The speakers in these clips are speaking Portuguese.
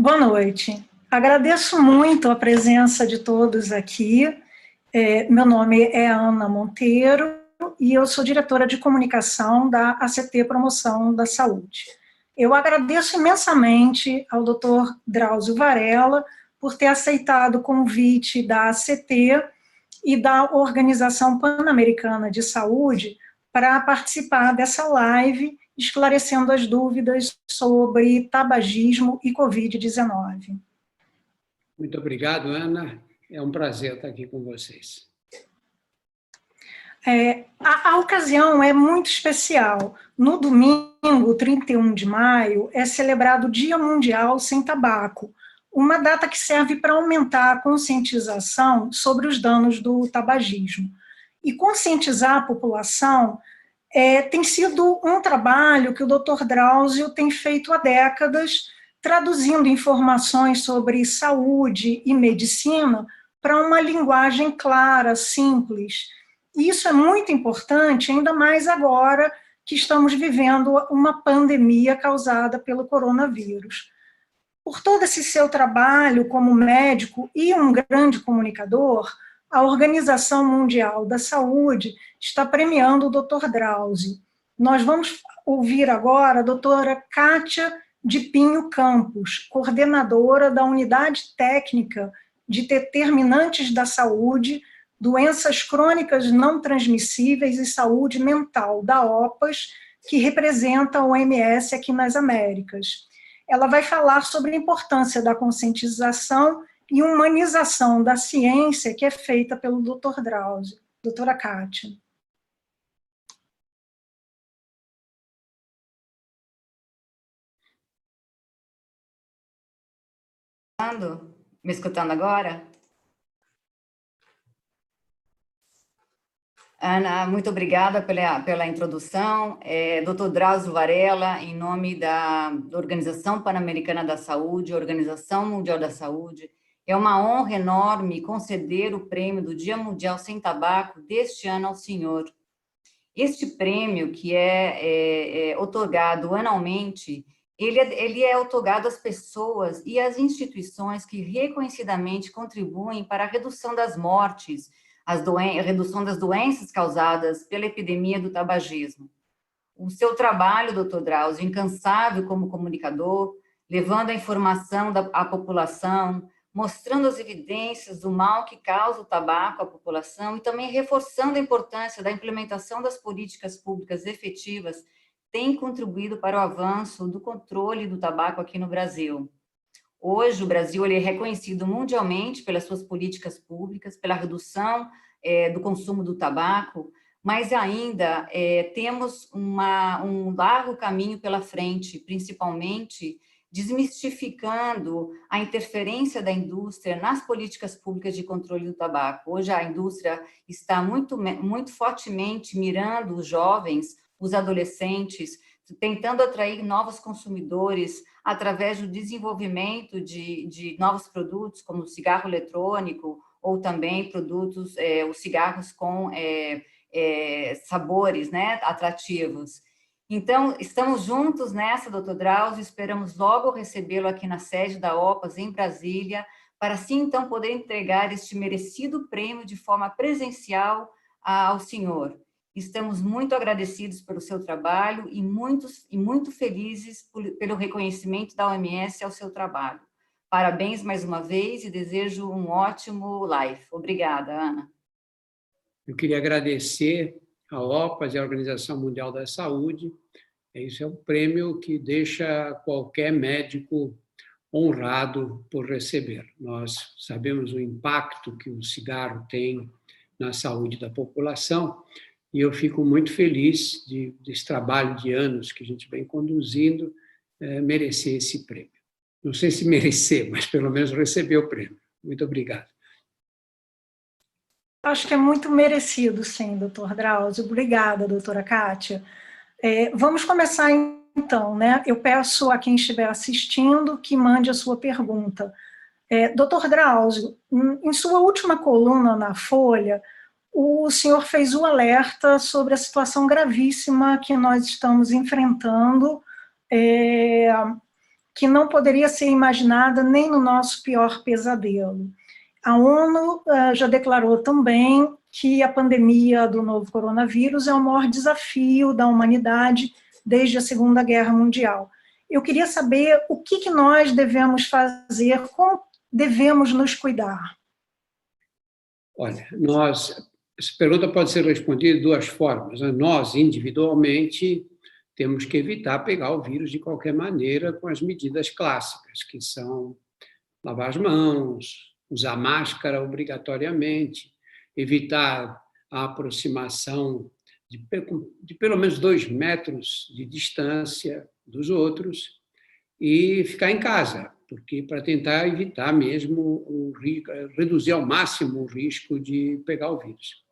Boa noite. Agradeço muito a presença de todos aqui. Meu nome é Ana Monteiro e eu sou diretora de comunicação da ACT Promoção da Saúde. Eu agradeço imensamente ao Dr. Drauzio Varella por ter aceitado o convite da ACT e da Organização Pan-Americana de Saúde para participar dessa live, esclarecendo as dúvidas sobre tabagismo e Covid-19. Muito obrigado, Ana. É um prazer estar aqui com vocês. A ocasião é muito especial. No domingo, 31 de maio, é celebrado o Dia Mundial Sem Tabaco, uma data que serve para aumentar a conscientização sobre os danos do tabagismo. E conscientizar a população tem sido um trabalho que o Dr. Drauzio tem feito há décadas, traduzindo informações sobre saúde e medicina para uma linguagem clara, simples. E isso é muito importante, ainda mais agora que estamos vivendo uma pandemia causada pelo coronavírus. Por todo esse seu trabalho como médico e um grande comunicador, a Organização Mundial da Saúde está premiando o Dr. Drauzio. Nós vamos ouvir agora a doutora Kátia de Pinho Campos, coordenadora da Unidade Técnica de Determinantes da Saúde, Doenças Crônicas Não Transmissíveis e Saúde Mental, da OPAS, que representa a OMS aqui nas Américas. Ela vai falar sobre a importância da conscientização e humanização da ciência que é feita pelo Dr. Drauzio. Doutora Kátia. Me escutando agora? Ana, muito obrigada pela introdução. Dr. Drauzio Varella, em nome da Organização Pan-Americana da Saúde, Organização Mundial da Saúde, é uma honra enorme conceder o prêmio do Dia Mundial Sem Tabaco deste ano ao senhor. Este prêmio, que é otorgado anualmente, ele é otorgado às pessoas e às instituições que reconhecidamente contribuem para a redução das mortes, a redução das doenças causadas pela epidemia do tabagismo. O seu trabalho, Dr. Drauzio, incansável como comunicador, levando a informação à população, mostrando as evidências do mal que causa o tabaco à população e também reforçando a importância da implementação das políticas públicas efetivas, tem contribuído para o avanço do controle do tabaco aqui no Brasil. Hoje, o Brasil ele é reconhecido mundialmente pelas suas políticas públicas, pela redução do consumo do tabaco, mas ainda temos um largo caminho pela frente, principalmente desmistificando a interferência da indústria nas políticas públicas de controle do tabaco. Hoje, a indústria está muito fortemente mirando os jovens, os adolescentes, tentando atrair novos consumidores através do desenvolvimento de novos produtos, como o cigarro eletrônico, ou também produtos, os cigarros com sabores, né, atrativos. Então, estamos juntos nessa, doutor Drauzio, esperamos logo recebê-lo aqui na sede da OPAS, em Brasília, para assim, então, poder entregar este merecido prêmio de forma presencial ao senhor. Estamos muito agradecidos pelo seu trabalho e muito felizes pelo reconhecimento da OMS ao seu trabalho. Parabéns mais uma vez e desejo um ótimo live. Obrigada, Ana. Eu queria agradecer a OPAS e a Organização Mundial da Saúde. Isso é um prêmio que deixa qualquer médico honrado por receber. Nós sabemos o impacto que o cigarro tem na saúde da população e eu fico muito feliz desse trabalho de anos que a gente vem conduzindo merecer esse prêmio. Não sei se merecer, mas pelo menos receber o prêmio. Muito obrigado. Acho que é muito merecido, sim, doutor Drauzio. Obrigada, doutora Kátia. Vamos começar, então, né? Eu peço a quem estiver assistindo que mande a sua pergunta. Doutor Drauzio, em sua última coluna na Folha, o senhor fez o alerta sobre a situação gravíssima que nós estamos enfrentando que não poderia ser imaginada nem no nosso pior pesadelo. A ONU já declarou também que a pandemia do novo coronavírus é o maior desafio da humanidade desde a Segunda Guerra Mundial. Eu queria saber o que nós devemos fazer, como devemos nos cuidar. Olha, essa pergunta pode ser respondida de duas formas. Nós, individualmente, temos que evitar pegar o vírus de qualquer maneira com as medidas clássicas, que são lavar as mãos, usar máscara obrigatoriamente, evitar a aproximação de pelo menos 2 metros de distância dos outros e ficar em casa, porque para tentar evitar mesmo reduzir ao máximo o risco de pegar o vírus.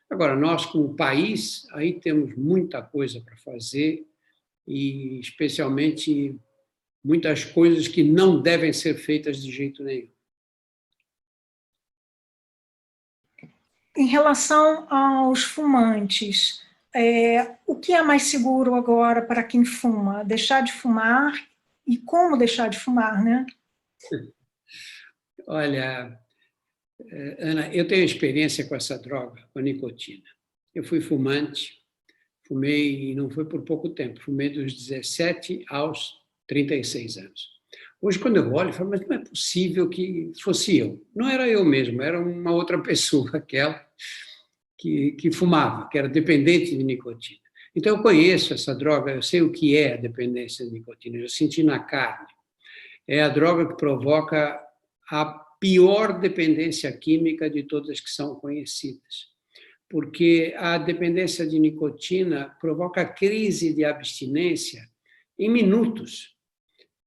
Agora, nós, como país, aí temos muita coisa para fazer e, especialmente, muitas coisas que não devem ser feitas de jeito nenhum. Em relação aos fumantes, o que é mais seguro agora para quem fuma? Deixar de fumar e como deixar de fumar, né? Olha, Ana, eu tenho experiência com essa droga, com a nicotina. Eu fui fumante, fumei, e não foi por pouco tempo, fumei dos 17 aos 36 anos. Hoje, quando eu olho, eu falo, mas não é possível que fosse eu. Não era eu mesmo, era uma outra pessoa, aquela que fumava, que era dependente de nicotina. Então, eu conheço essa droga, eu sei o que é a dependência de nicotina, eu senti na carne. É a droga que provoca a pior dependência química de todas que são conhecidas. Porque a dependência de nicotina provoca crise de abstinência em minutos.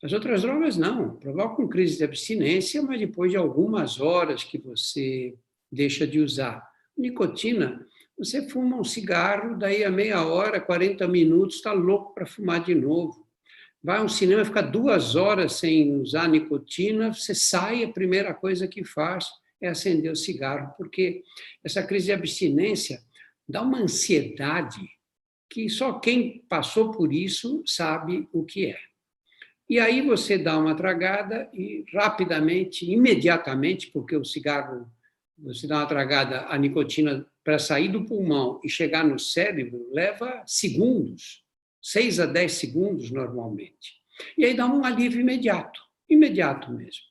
As outras drogas não, provocam crise de abstinência, mas depois de algumas horas que você deixa de usar. Nicotina, você fuma um cigarro, daí a meia hora, 40 minutos, está louco para fumar de novo. Vai a um cinema, fica 2 horas sem usar nicotina, você sai, a primeira coisa que faz é acender o cigarro, porque essa crise de abstinência dá uma ansiedade que só quem passou por isso sabe o que é. E aí você dá uma tragada e rapidamente, imediatamente, porque o cigarro, você dá uma tragada, a nicotina para sair do pulmão e chegar no cérebro leva segundos, 6 a 10 segundos normalmente. E aí dá um alívio imediato mesmo.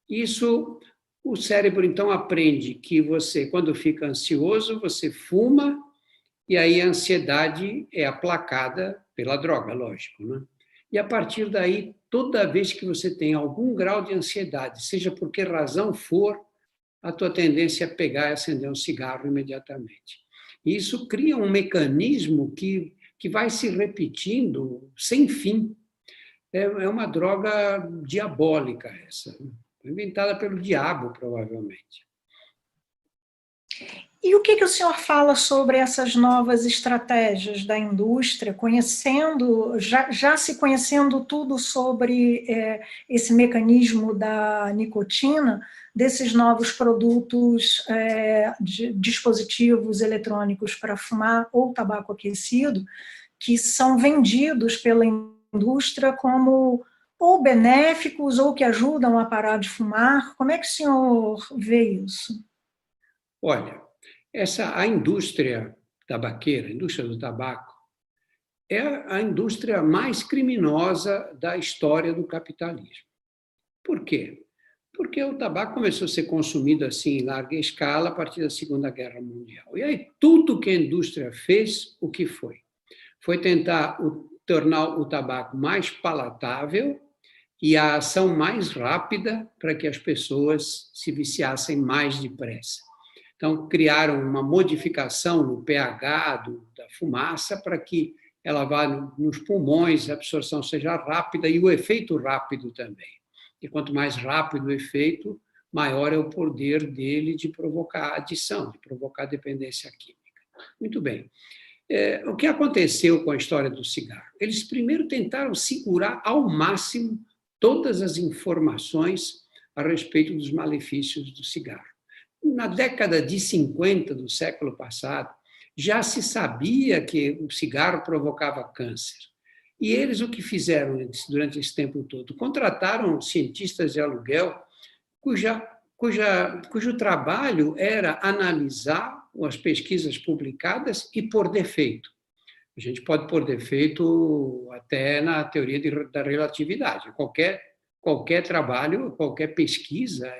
Isso, o cérebro então aprende que você, quando fica ansioso, você fuma e aí a ansiedade é aplacada pela droga, lógico, né? E a partir daí, toda vez que você tem algum grau de ansiedade, seja por que razão for, a tua tendência é pegar e acender um cigarro imediatamente. E isso cria um mecanismo que vai se repetindo sem fim. É uma droga diabólica essa, inventada pelo diabo, provavelmente. E o que o senhor fala sobre essas novas estratégias da indústria, já se conhecendo tudo sobre esse mecanismo da nicotina, desses novos produtos, de dispositivos eletrônicos para fumar ou tabaco aquecido, que são vendidos pela indústria como ou benéficos ou que ajudam a parar de fumar? Como é que o senhor vê isso? Olha, a indústria tabaqueira, a indústria do tabaco, é a indústria mais criminosa da história do capitalismo. Por quê? Porque o tabaco começou a ser consumido assim em larga escala a partir da Segunda Guerra Mundial. E aí tudo que a indústria fez, o que foi? Foi tentar tornar o tabaco mais palatável e a ação mais rápida para que as pessoas se viciassem mais depressa. Então, criaram uma modificação no pH da fumaça para que ela vá nos pulmões, a absorção seja rápida e o efeito rápido também. E quanto mais rápido o efeito, maior é o poder dele de provocar adição, de provocar dependência química. Muito bem. O que aconteceu com a história do cigarro? Eles primeiro tentaram segurar ao máximo todas as informações a respeito dos malefícios do cigarro. Na década de 50 do século passado, já se sabia que o cigarro provocava câncer. E eles o que fizeram durante esse tempo todo? Contrataram cientistas de aluguel cujo trabalho era analisar as pesquisas publicadas e pôr defeito. A gente pode pôr defeito até na teoria da relatividade. Qualquer trabalho, qualquer pesquisa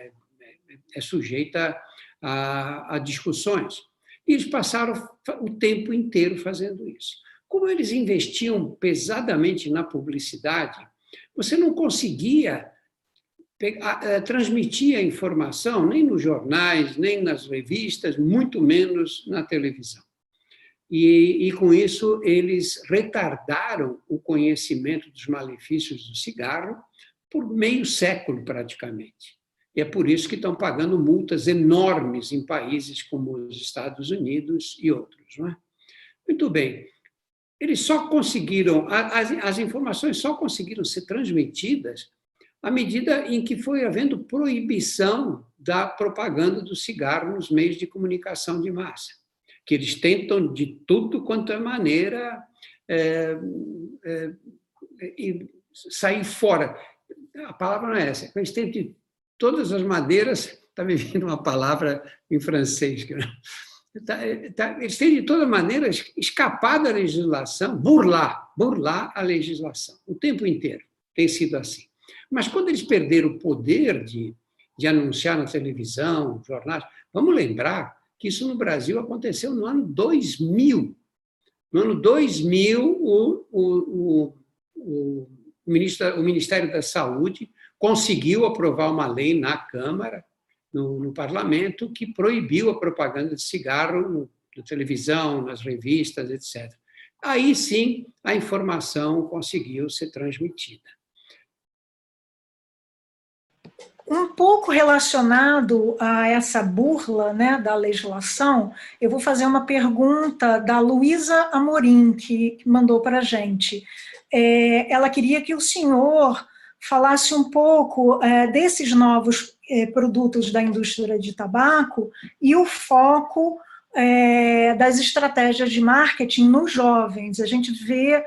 é sujeita a discussões. E eles passaram o tempo inteiro fazendo isso. Como eles investiam pesadamente na publicidade, você não conseguia transmitir a informação nem nos jornais, nem nas revistas, muito menos na televisão. E com isso, eles retardaram o conhecimento dos malefícios do cigarro por meio século, praticamente. E é por isso que estão pagando multas enormes em países como os Estados Unidos e outros. Não é? Muito bem. Eles só conseguiram, as informações só conseguiram ser transmitidas à medida em que foi havendo proibição da propaganda do cigarro nos meios de comunicação de massa, que eles tentam de tudo quanto é maneira sair fora. A palavra não é essa, eles tentam de todas as maneiras, está me vindo uma palavra em francês, eles têm de toda maneira escapar da legislação, burlar a legislação, o tempo inteiro tem sido assim. Mas quando eles perderam o poder de anunciar na televisão, jornais, vamos lembrar que isso no Brasil aconteceu no ano 2000. No ano 2000, o Ministério da Saúde conseguiu aprovar uma lei na Câmara, no Parlamento, que proibiu a propaganda de cigarro na televisão, nas revistas, etc. Aí sim a informação conseguiu ser transmitida. Um pouco relacionado a essa burla, né, da legislação, eu vou fazer uma pergunta da Luísa Amorim, que mandou para a gente. Ela queria que o senhor falasse um pouco desses novos produtos da indústria de tabaco e o foco das estratégias de marketing nos jovens. A gente vê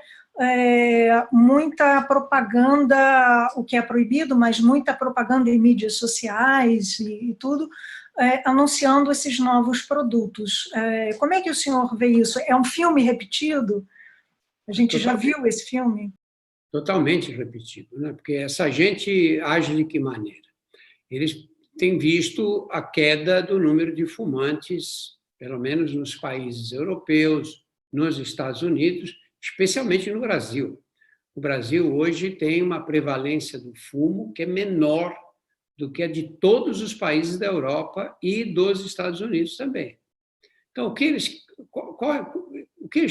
muita propaganda, o que é proibido, mas muita propaganda em mídias sociais e tudo, anunciando esses novos produtos. Como é que o senhor vê isso? É um filme repetido? A gente já viu esse filme? Totalmente repetido, né? Porque essa gente age de que maneira? Eles têm visto a queda do número de fumantes, pelo menos nos países europeus, nos Estados Unidos, especialmente no Brasil. O Brasil hoje tem uma prevalência do fumo que é menor do que a de todos os países da Europa e dos Estados Unidos também. Então, o que eles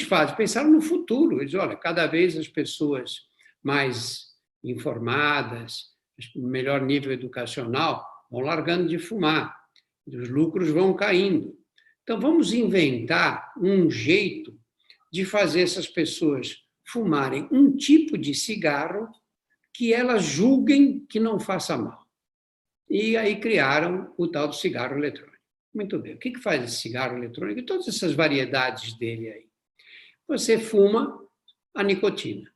fazem? Pensaram no futuro. Eles, olha, cada vez as pessoas mais informadas, melhor nível educacional, vão largando de fumar, os lucros vão caindo. Então, vamos inventar um jeito de fazer essas pessoas fumarem um tipo de cigarro que elas julguem que não faça mal. E aí criaram o tal do cigarro eletrônico. Muito bem, o que faz esse cigarro eletrônico e todas essas variedades dele aí? Você fuma a nicotina.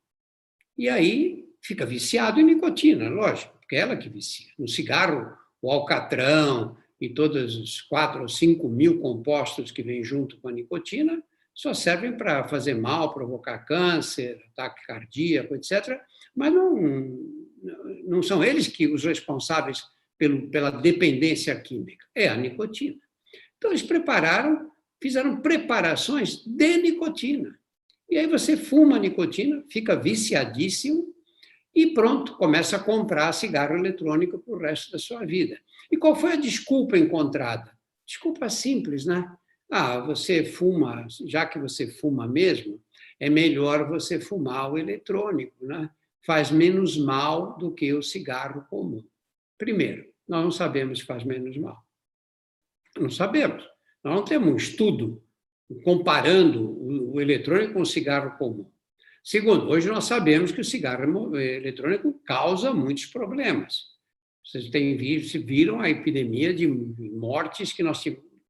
E aí fica viciado em nicotina, lógico, porque é ela que vicia. No cigarro, o alcatrão e todos os 4 ou 5 mil compostos que vêm junto com a nicotina só servem para fazer mal, provocar câncer, ataque cardíaco, etc. Mas não são eles que os responsáveis pela dependência química, é a nicotina. Então, eles fizeram preparações de nicotina. E aí você fuma a nicotina, fica viciadíssimo e pronto, começa a comprar cigarro eletrônico para o resto da sua vida. E qual foi a desculpa encontrada? Desculpa simples, né? Você fuma, já que você fuma mesmo, é melhor você fumar o eletrônico, né? Faz menos mal do que o cigarro comum. Primeiro, nós não sabemos se faz menos mal. Não sabemos. Nós não temos um estudo comparando o eletrônico com o cigarro comum. Segundo, hoje nós sabemos que o cigarro eletrônico causa muitos problemas. Vocês viram a epidemia de mortes que nós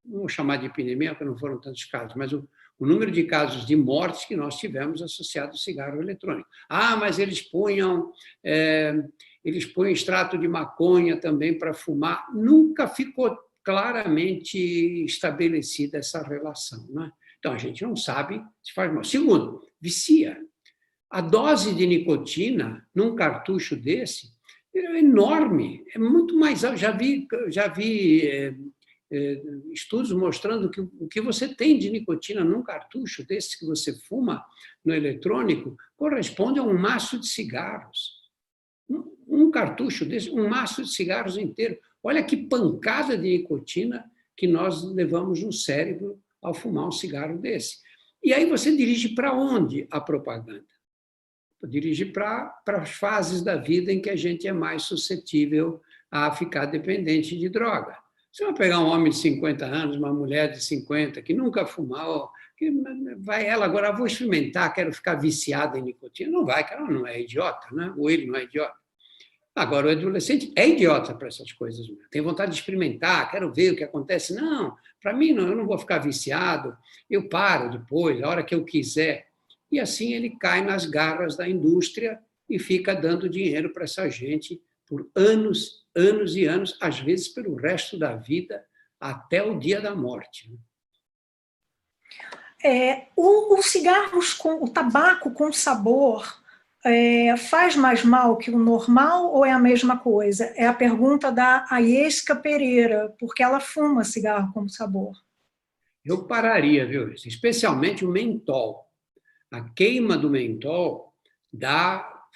não vou chamar de epidemia, porque não foram tantos casos, mas o número de casos de mortes que nós tivemos associados ao cigarro eletrônico. Ah, mas eles punham extrato de maconha também para fumar. Nunca ficou claramente estabelecida essa relação, né? Então, a gente não sabe se faz mal. Segundo, vicia. A dose de nicotina num cartucho desse é enorme, é muito mais. Já vi estudos mostrando que o que você tem de nicotina num cartucho desse que você fuma no eletrônico corresponde a um maço de cigarros. Um cartucho desse, um maço de cigarros inteiro. Olha que pancada de nicotina que nós levamos no cérebro ao fumar um cigarro desse. E aí você dirige para onde a propaganda? Dirige para as fases da vida em que a gente é mais suscetível a ficar dependente de droga. Você vai pegar um homem de 50 anos, uma mulher de 50, que nunca fumou, que vai ela agora, vou experimentar, quero ficar viciada em nicotina. Não vai, que ela não é idiota, né? Ou ele não é idiota. Agora, o adolescente é idiota para essas coisas. Tem vontade de experimentar, quero ver o que acontece. Não, para mim, não, eu não vou ficar viciado, eu paro depois, a hora que eu quiser. E assim ele cai nas garras da indústria e fica dando dinheiro para essa gente por anos, anos e anos, às vezes pelo resto da vida, até o dia da morte. O tabaco com sabor faz mais mal que o normal ou é a mesma coisa? É a pergunta da Ayesca Pereira, porque ela fuma cigarro com sabor. Eu pararia, viu? Especialmente o mentol. A queima do mentol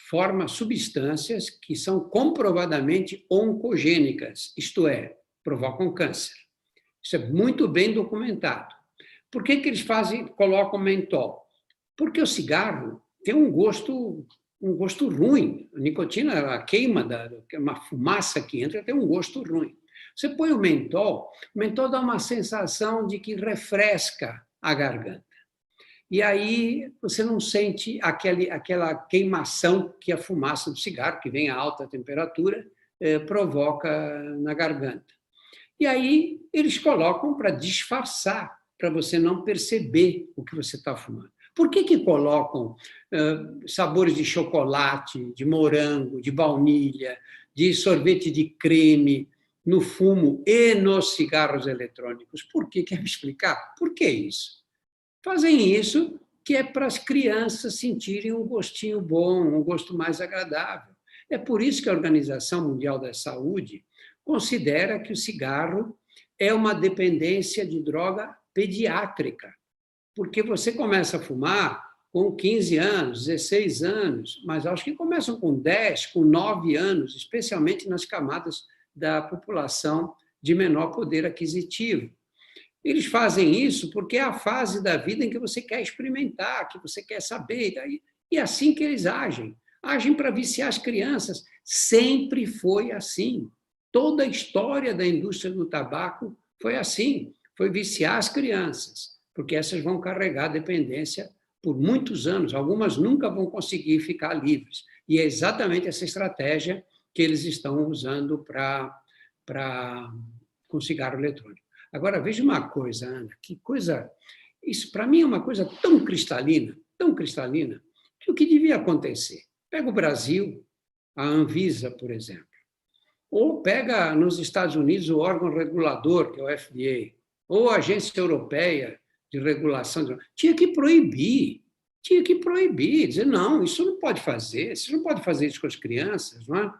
forma substâncias que são comprovadamente oncogênicas, isto é, provocam câncer. Isso é muito bem documentado. Por que eles colocam mentol? Porque o cigarro tem um gosto ruim. A nicotina, a queima, uma fumaça que entra, tem um gosto ruim. Você põe o mentol dá uma sensação de que refresca a garganta. E aí você não sente aquela queimação que a fumaça do cigarro, que vem a alta temperatura, provoca na garganta. E aí eles colocam para disfarçar, para você não perceber o que você está fumando. Por que colocam sabores de chocolate, de morango, de baunilha, de sorvete de creme no fumo e nos cigarros eletrônicos? Por quê? Quer me explicar? Por que isso? Fazem isso que é para as crianças sentirem um gostinho bom, um gosto mais agradável. É por isso que a Organização Mundial da Saúde considera que o cigarro é uma dependência de droga pediátrica, porque você começa a fumar com 15 anos, 16 anos, mas acho que começam com 10, com 9 anos, especialmente nas camadas da população de menor poder aquisitivo. Eles fazem isso porque é a fase da vida em que você quer experimentar, que você quer saber, e é assim que eles agem. Agem para viciar as crianças. Sempre foi assim. Toda a história da indústria do tabaco foi assim. Foi viciar as crianças, porque essas vão carregar dependência por muitos anos. Algumas nunca vão conseguir ficar livres. E é exatamente essa estratégia que eles estão usando com cigarro eletrônico. Agora, veja uma coisa, Ana, que coisa... Isso, para mim, é uma coisa tão cristalina, que o que devia acontecer? Pega o Brasil, a Anvisa, por exemplo, ou pega nos Estados Unidos o órgão regulador, que é o FDA, ou a Agência Europeia de Regulação. Tinha que proibir, dizer, não, isso não pode fazer, você não pode fazer isso com as crianças, não é?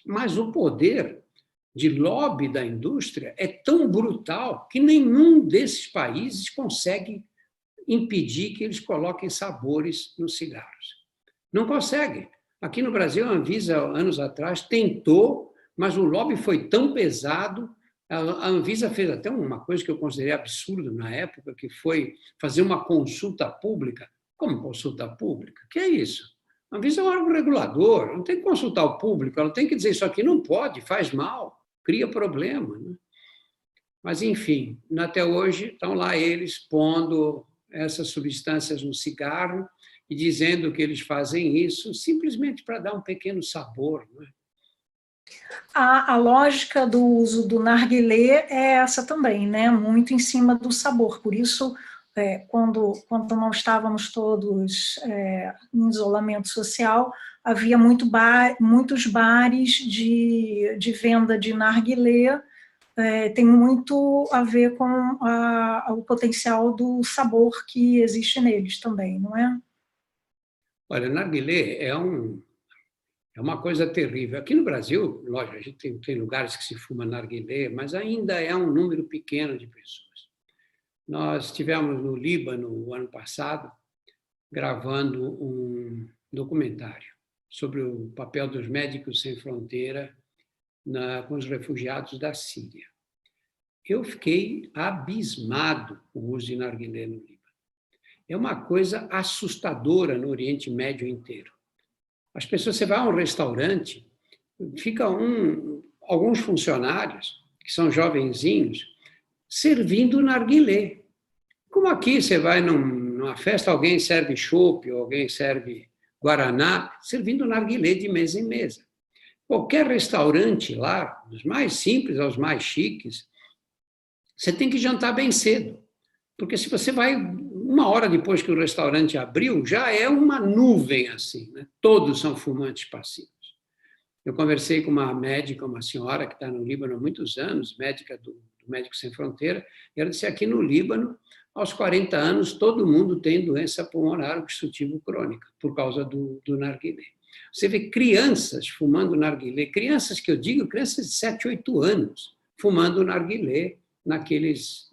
Mas o poder de lobby da indústria é tão brutal que nenhum desses países consegue impedir que eles coloquem sabores nos cigarros. Não consegue. Aqui no Brasil, a Anvisa, anos atrás, tentou, mas o lobby foi tão pesado. A Anvisa fez até uma coisa que eu considerei absurda na época, que foi fazer uma consulta pública. Como consulta pública? O que é isso? A Anvisa é um órgão regulador, não tem que consultar o público, ela tem que dizer isso aqui não pode, faz mal, cria problema. Né? Mas, enfim, até hoje estão lá eles pondo essas substâncias no cigarro e dizendo que eles fazem isso simplesmente para dar um pequeno sabor. Né? A lógica do uso do narguilé é essa também, né? Muito em cima do sabor. Por isso, quando não estávamos todos em isolamento social, havia muitos bares de venda de narguilé. Tem muito a ver com o potencial do sabor que existe neles também, não é? Olha, narguilé é uma coisa terrível. Aqui no Brasil, lógico, a gente tem lugares que se fuma narguilé, mas ainda é um número pequeno de pessoas. Nós estivemos no Líbano, o ano passado, gravando um documentário sobre o papel dos Médicos Sem Fronteira com os refugiados da Síria. Eu fiquei abismado com o uso de narguilé no Líbano. É uma coisa assustadora no Oriente Médio inteiro. As pessoas, você vai a um restaurante, fica alguns funcionários, que são jovenzinhos, servindo narguilé. Como aqui você vai numa festa, alguém serve chopp, alguém serve guaraná, servindo narguilé de mesa em mesa. Qualquer restaurante lá, dos mais simples aos mais chiques, você tem que jantar bem cedo. Porque se você vai 1 hora depois que o restaurante abriu, já é uma nuvem assim, né? Todos são fumantes passivos. Eu conversei com uma médica, uma senhora que está no Líbano há muitos anos, médica do Médicos Sem Fronteira, e ela disse: aqui no Líbano, aos 40 anos, todo mundo tem doença pulmonar obstrutiva crônica, por causa do narguilé. Você vê crianças fumando narguilé, crianças que eu digo, crianças de 7, 8 anos, fumando narguilé naqueles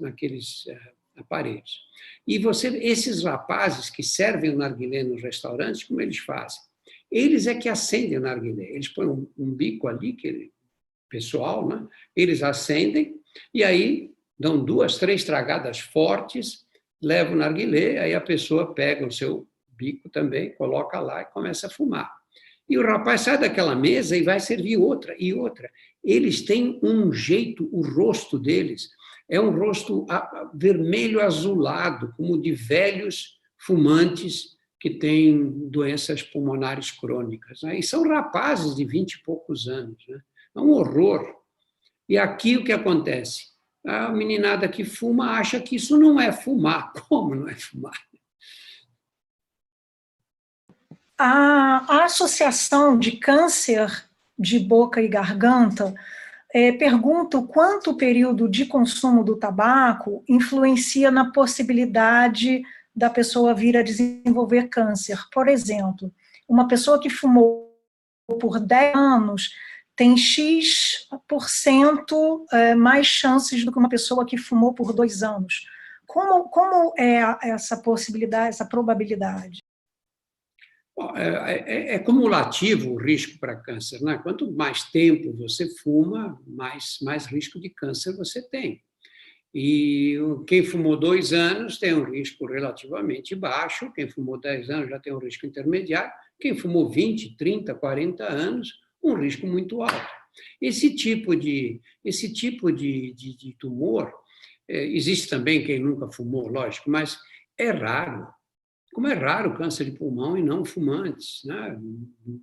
aparelhos. E esses rapazes que servem o narguilé nos restaurantes, como eles fazem? Eles é que acendem o narguilé. Eles põem um bico ali, pessoal, né? Eles acendem e aí dão 2, 3 tragadas fortes, levam o narguilé, aí a pessoa pega o seu bico também, coloca lá e começa a fumar. E o rapaz sai daquela mesa e vai servir outra e outra. Eles têm um jeito, o rosto deles é um rosto vermelho azulado, como de velhos fumantes que têm doenças pulmonares crônicas. Né? E são rapazes de 20 e poucos anos. Né? É um horror. E aqui o que acontece? A meninada que fuma acha que isso não é fumar. Como não é fumar? A Associação de Câncer de Boca e Garganta pergunta o quanto o período de consumo do tabaco influencia na possibilidade da pessoa vir a desenvolver câncer. Por exemplo, uma pessoa que fumou por 10 anos tem X% mais chances do que uma pessoa que fumou por 2 anos. Como é essa possibilidade, essa probabilidade? É cumulativo o risco para câncer, né? Quanto mais tempo você fuma, mais risco de câncer você tem. E quem fumou 2 anos tem um risco relativamente baixo, quem fumou 10 anos já tem um risco intermediário, quem fumou 20, 30, 40 anos, um risco muito alto. Esse tipo de tumor, existe também quem nunca fumou, lógico, mas é raro. Como é raro o câncer de pulmão em não fumantes, né? Um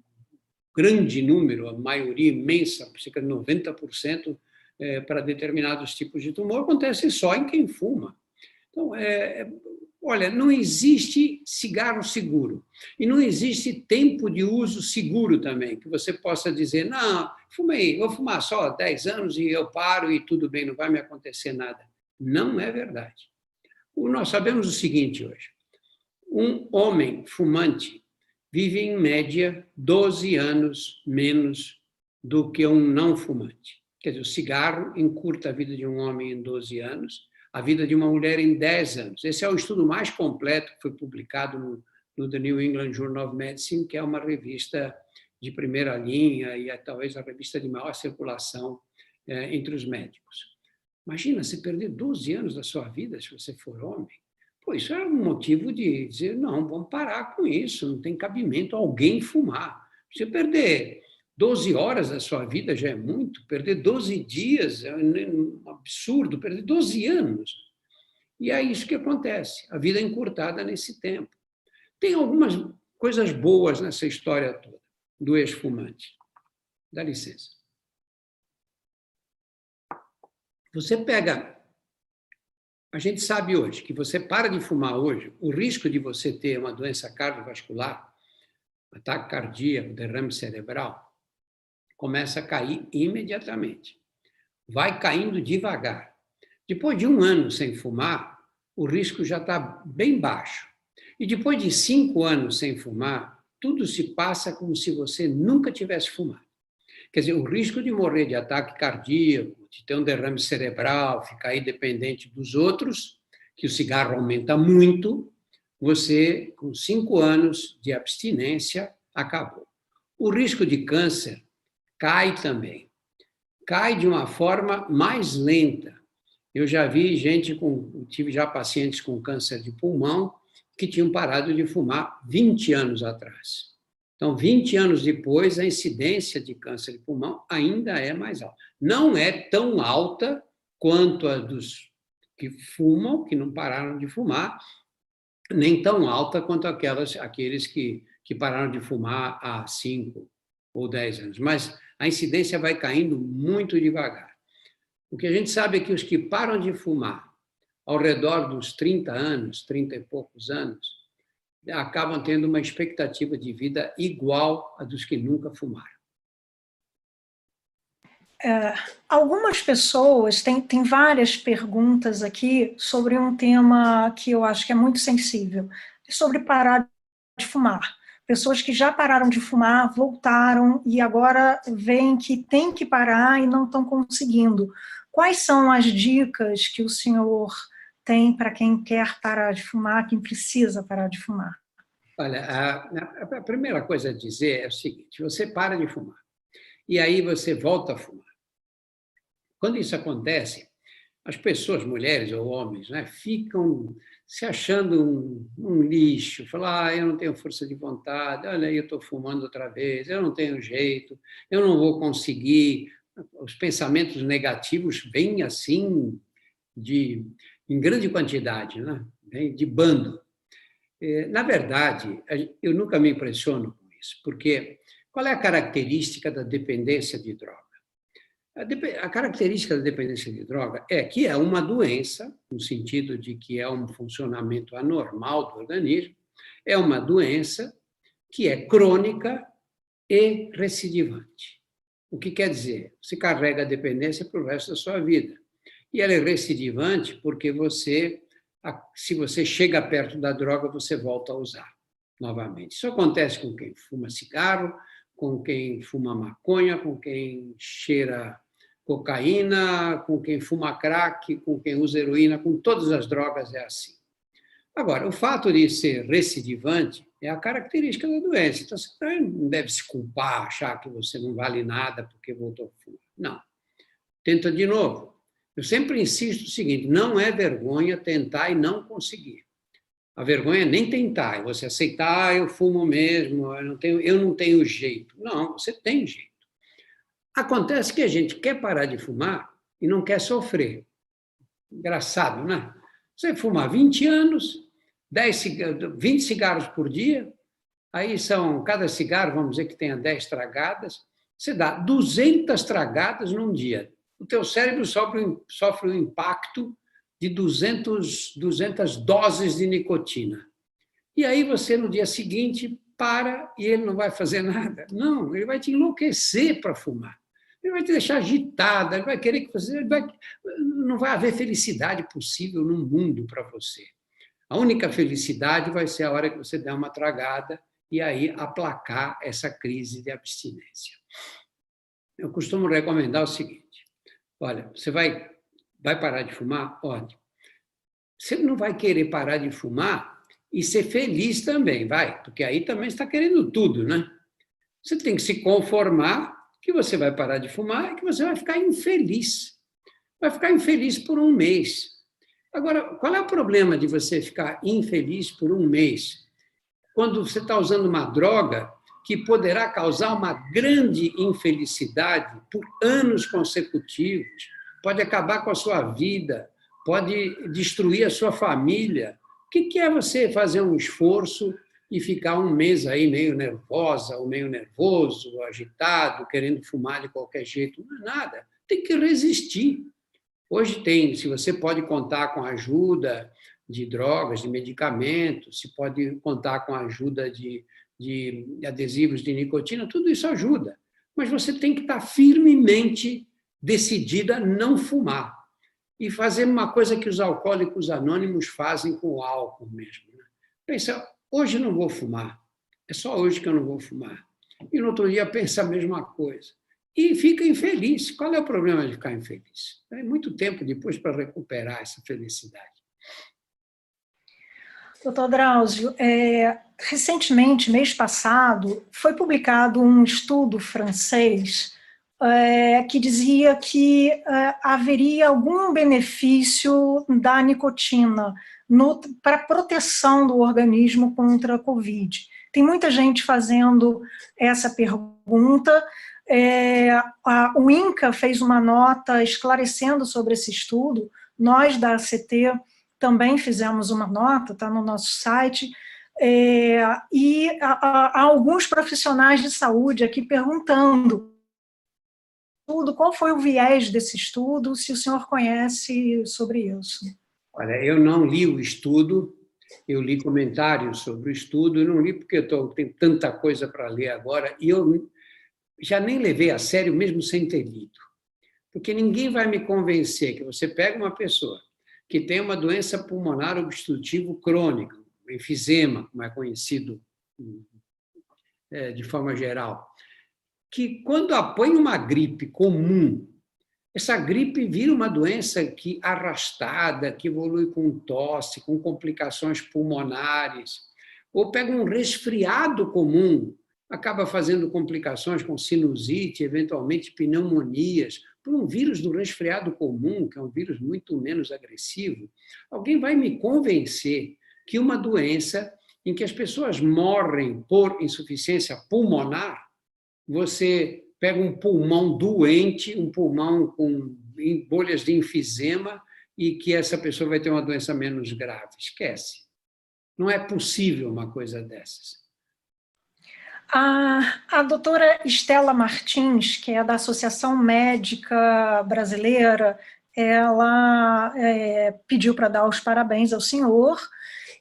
grande número, a maioria imensa, cerca de 90%, para determinados tipos de tumor, acontece só em quem fuma. Então, olha, não existe cigarro seguro. E não existe tempo de uso seguro também, que você possa dizer, não, vou fumar só 10 anos e eu paro e tudo bem, não vai me acontecer nada. Não é verdade. Nós sabemos o seguinte hoje: um homem fumante vive, em média, 12 anos menos do que um não fumante. Quer dizer, o cigarro encurta a vida de um homem em 12 anos, a vida de uma mulher em 10 anos. Esse é o estudo mais completo que foi publicado no The New England Journal of Medicine, que é uma revista de primeira linha e talvez a revista de maior circulação entre os médicos. Imagina, você perder 12 anos da sua vida se você for homem. Pô, isso é um motivo de dizer, não, vamos parar com isso, não tem cabimento alguém fumar. Você perder 12 horas da sua vida já é muito, perder 12 dias é um absurdo, perder 12 anos. E é isso que acontece, a vida é encurtada nesse tempo. Tem algumas coisas boas nessa história toda, do ex-fumante. Dá licença. Você pega... A gente sabe hoje que você para de fumar hoje, o risco de você ter uma doença cardiovascular, ataque cardíaco, derrame cerebral, começa a cair imediatamente. Vai caindo devagar. Depois de 1 ano sem fumar, o risco já está bem baixo. E depois de 5 anos sem fumar, tudo se passa como se você nunca tivesse fumado. Quer dizer, o risco de morrer de ataque cardíaco, de ter um derrame cerebral, ficar aí dependente dos outros, que o cigarro aumenta muito, você, com 5 anos de abstinência, acabou. O risco de câncer cai também. Cai de uma forma mais lenta. Eu já vi tive já pacientes com câncer de pulmão que tinham parado de fumar 20 anos atrás. Então, 20 anos depois, a incidência de câncer de pulmão ainda é mais alta. Não é tão alta quanto a dos que fumam, que não pararam de fumar, nem tão alta quanto aqueles que pararam de fumar há 5 ou 10 anos. Mas a incidência vai caindo muito devagar. O que a gente sabe é que os que param de fumar ao redor dos 30 anos, 30 e poucos anos, acabam tendo uma expectativa de vida igual à dos que nunca fumaram. Algumas pessoas, tem várias perguntas aqui sobre um tema que eu acho que é muito sensível, sobre parar de fumar. Pessoas que já pararam de fumar, voltaram e agora veem que tem que parar e não estão conseguindo. Quais são as dicas que o senhor tem para quem quer parar de fumar, quem precisa parar de fumar? Olha, a primeira coisa a dizer é o seguinte: você para de fumar e aí você volta a fumar. Quando isso acontece, as pessoas, mulheres ou homens, né, ficam se achando um lixo, falam, eu não tenho força de vontade, olha aí, eu estou fumando outra vez, eu não tenho jeito, eu não vou conseguir. Os pensamentos negativos vêm assim, em grande quantidade, né? De bando. Na verdade, eu nunca me impressiono com isso, porque qual é a característica da dependência de droga? A característica da dependência de droga é que é uma doença, no sentido de que é um funcionamento anormal do organismo, é uma doença que é crônica e recidivante. O que quer dizer? Você carrega a dependência para o resto da sua vida. E ela é recidivante porque se você chega perto da droga, você volta a usar novamente. Isso acontece com quem fuma cigarro, com quem fuma maconha, com quem cheira cocaína, com quem fuma crack, com quem usa heroína, com todas as drogas é assim. Agora, o fato de ser recidivante é a característica da doença. Então, você não deve se culpar, achar que você não vale nada porque voltou a fumar. Não. Tenta de novo. Eu sempre insisto o seguinte: não é vergonha tentar e não conseguir. A vergonha é nem tentar, é você aceitar, eu fumo mesmo, eu não tenho jeito. Não, você tem jeito. Acontece que a gente quer parar de fumar e não quer sofrer. Engraçado, né? Você fuma 20 anos, 20 cigarros por dia, aí cada cigarro, vamos dizer que tenha 10 tragadas, você dá 200 tragadas num dia. O teu cérebro sofre o impacto de 200 doses de nicotina. E aí você, no dia seguinte, para e ele não vai fazer nada. Não, ele vai te enlouquecer para fumar. Ele vai te deixar agitada, ele vai querer que você... não vai haver felicidade possível no mundo para você. A única felicidade vai ser a hora que você der uma tragada e aí aplacar essa crise de abstinência. Eu costumo recomendar o seguinte: olha, você vai parar de fumar? Ótimo. Você não vai querer parar de fumar e ser feliz também, vai? Porque aí também está querendo tudo, né? Você tem que se conformar que você vai parar de fumar e que você vai ficar infeliz. Vai ficar infeliz por 1 mês. Agora, qual é o problema de você ficar infeliz por 1 mês? Quando você está usando uma droga que poderá causar uma grande infelicidade por anos consecutivos, pode acabar com a sua vida, pode destruir a sua família. O que é você fazer um esforço e ficar 1 mês aí meio nervosa, ou meio nervoso, ou agitado, querendo fumar de qualquer jeito? Não é nada. Tem que resistir. Hoje tem, se você pode contar com a ajuda de drogas, de medicamentos, se pode contar com a ajuda de adesivos de nicotina, tudo isso ajuda. Mas você tem que estar firmemente decidida a não fumar. E fazer uma coisa que os alcoólicos anônimos fazem com o álcool mesmo. Né? Pensa, hoje não vou fumar. É só hoje que eu não vou fumar. E no outro dia pensa a mesma coisa. E fica infeliz. Qual é o problema de ficar infeliz? É muito tempo depois para recuperar essa felicidade. Doutor Drauzio, recentemente, mês passado, foi publicado um estudo francês que dizia que haveria algum benefício da nicotina para a proteção do organismo contra a Covid. Tem muita gente fazendo essa pergunta. O INCA fez uma nota esclarecendo sobre esse estudo. Nós, da ACT, também fizemos uma nota, está no nosso site, e há alguns profissionais de saúde aqui perguntando qual foi o viés desse estudo, se o senhor conhece sobre isso. Olha, eu não li o estudo, eu li comentários sobre o estudo, eu não li porque tenho tanta coisa para ler agora, e eu já nem levei a sério mesmo sem ter lido. Porque ninguém vai me convencer que você pega uma pessoa que tem uma doença pulmonar obstrutiva crônica, enfisema, como é conhecido de forma geral, que quando apanha uma gripe comum, essa gripe vira uma doença que arrastada, que evolui com tosse, com complicações pulmonares, ou pega um resfriado comum, acaba fazendo complicações com sinusite, eventualmente pneumonias, por um vírus do resfriado comum, que é um vírus muito menos agressivo. Alguém vai me convencer que uma doença em que as pessoas morrem por insuficiência pulmonar, você pega um pulmão doente, um pulmão com bolhas de enfisema, e que essa pessoa vai ter uma doença menos grave. Esquece. Não é possível uma coisa dessas. A doutora Estela Martins, que é da Associação Médica Brasileira, ela pediu para dar os parabéns ao senhor,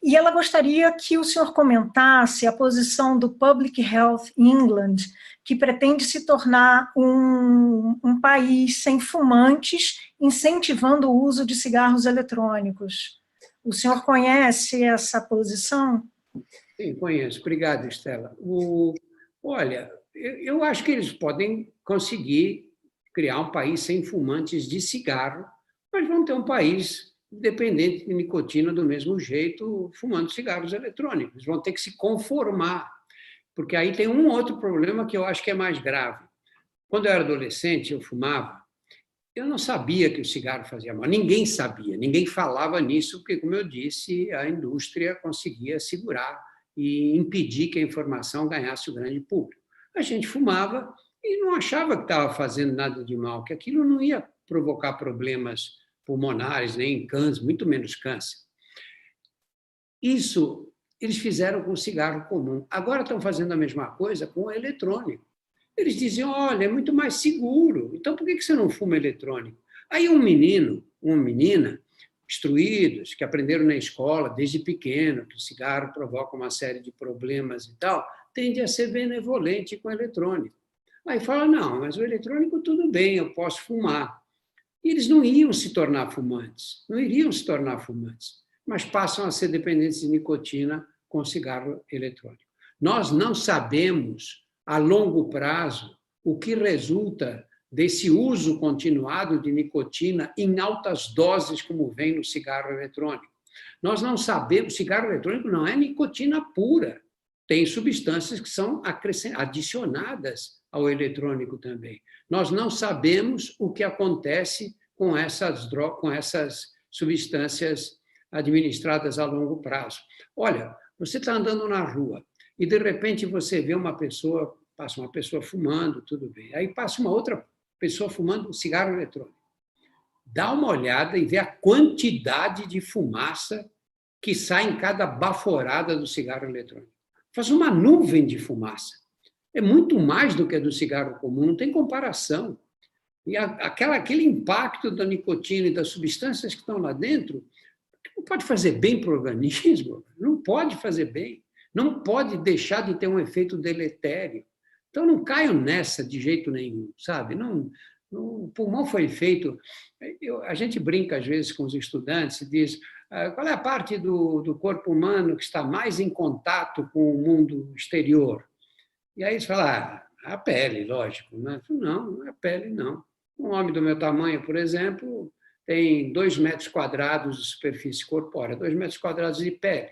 e ela gostaria que o senhor comentasse a posição do Public Health England, que pretende se tornar um país sem fumantes, incentivando o uso de cigarros eletrônicos. O senhor conhece essa posição? Sim, conheço. Obrigado, Estela. Olha, eu acho que eles podem conseguir criar um país sem fumantes de cigarro, mas vão ter um país dependente de nicotina do mesmo jeito, fumando cigarros eletrônicos. Vão ter que se conformar, porque aí tem um outro problema que eu acho que é mais grave. Quando eu era adolescente, eu fumava, eu não sabia que o cigarro fazia mal. Ninguém sabia, ninguém falava nisso, porque, como eu disse, a indústria conseguia segurar e impedir que a informação ganhasse o grande público. A gente fumava e não achava que estava fazendo nada de mal, que aquilo não ia provocar problemas pulmonares, nem câncer, muito menos câncer. Isso eles fizeram com o cigarro comum. Agora estão fazendo a mesma coisa com o eletrônico. Eles diziam, olha, é muito mais seguro, então por que você não fuma eletrônico? Aí um menino, uma menina, instruídos, que aprenderam na escola desde pequeno, que o cigarro provoca uma série de problemas e tal, tende a ser benevolente com o eletrônico. Aí fala, não, mas o eletrônico tudo bem, eu posso fumar. E eles não iam se tornar fumantes, não iriam se tornar fumantes, mas passam a ser dependentes de nicotina com cigarro eletrônico. Nós não sabemos, a longo prazo, o que resulta desse uso continuado de nicotina em altas doses, como vem no cigarro eletrônico. Nós não sabemos, o cigarro eletrônico não é nicotina pura, tem substâncias que são adicionadas ao eletrônico também. Nós não sabemos o que acontece com essas substâncias administradas a longo prazo. Olha, você está andando na rua e, de repente, você vê uma pessoa, passa uma pessoa fumando, tudo bem. Aí passa uma outra pessoa fumando um cigarro eletrônico. Dá uma olhada e vê a quantidade de fumaça que sai em cada baforada do cigarro eletrônico. Faz uma nuvem de fumaça. É muito mais do que a do cigarro comum, não tem comparação. E aquele impacto da nicotina e das substâncias que estão lá dentro não pode fazer bem para o organismo, não pode fazer bem, não pode deixar de ter um efeito deletério. Então, não caiam nessa de jeito nenhum, sabe? Não, o pulmão foi feito... a gente brinca, às vezes, com os estudantes e diz qual é a parte do corpo humano que está mais em contato com o mundo exterior? E aí eles falam, a pele, lógico. Né? Não é a pele, não. Um homem do meu tamanho, por exemplo, tem 2 metros quadrados de superfície corpórea, 2 metros quadrados de pele.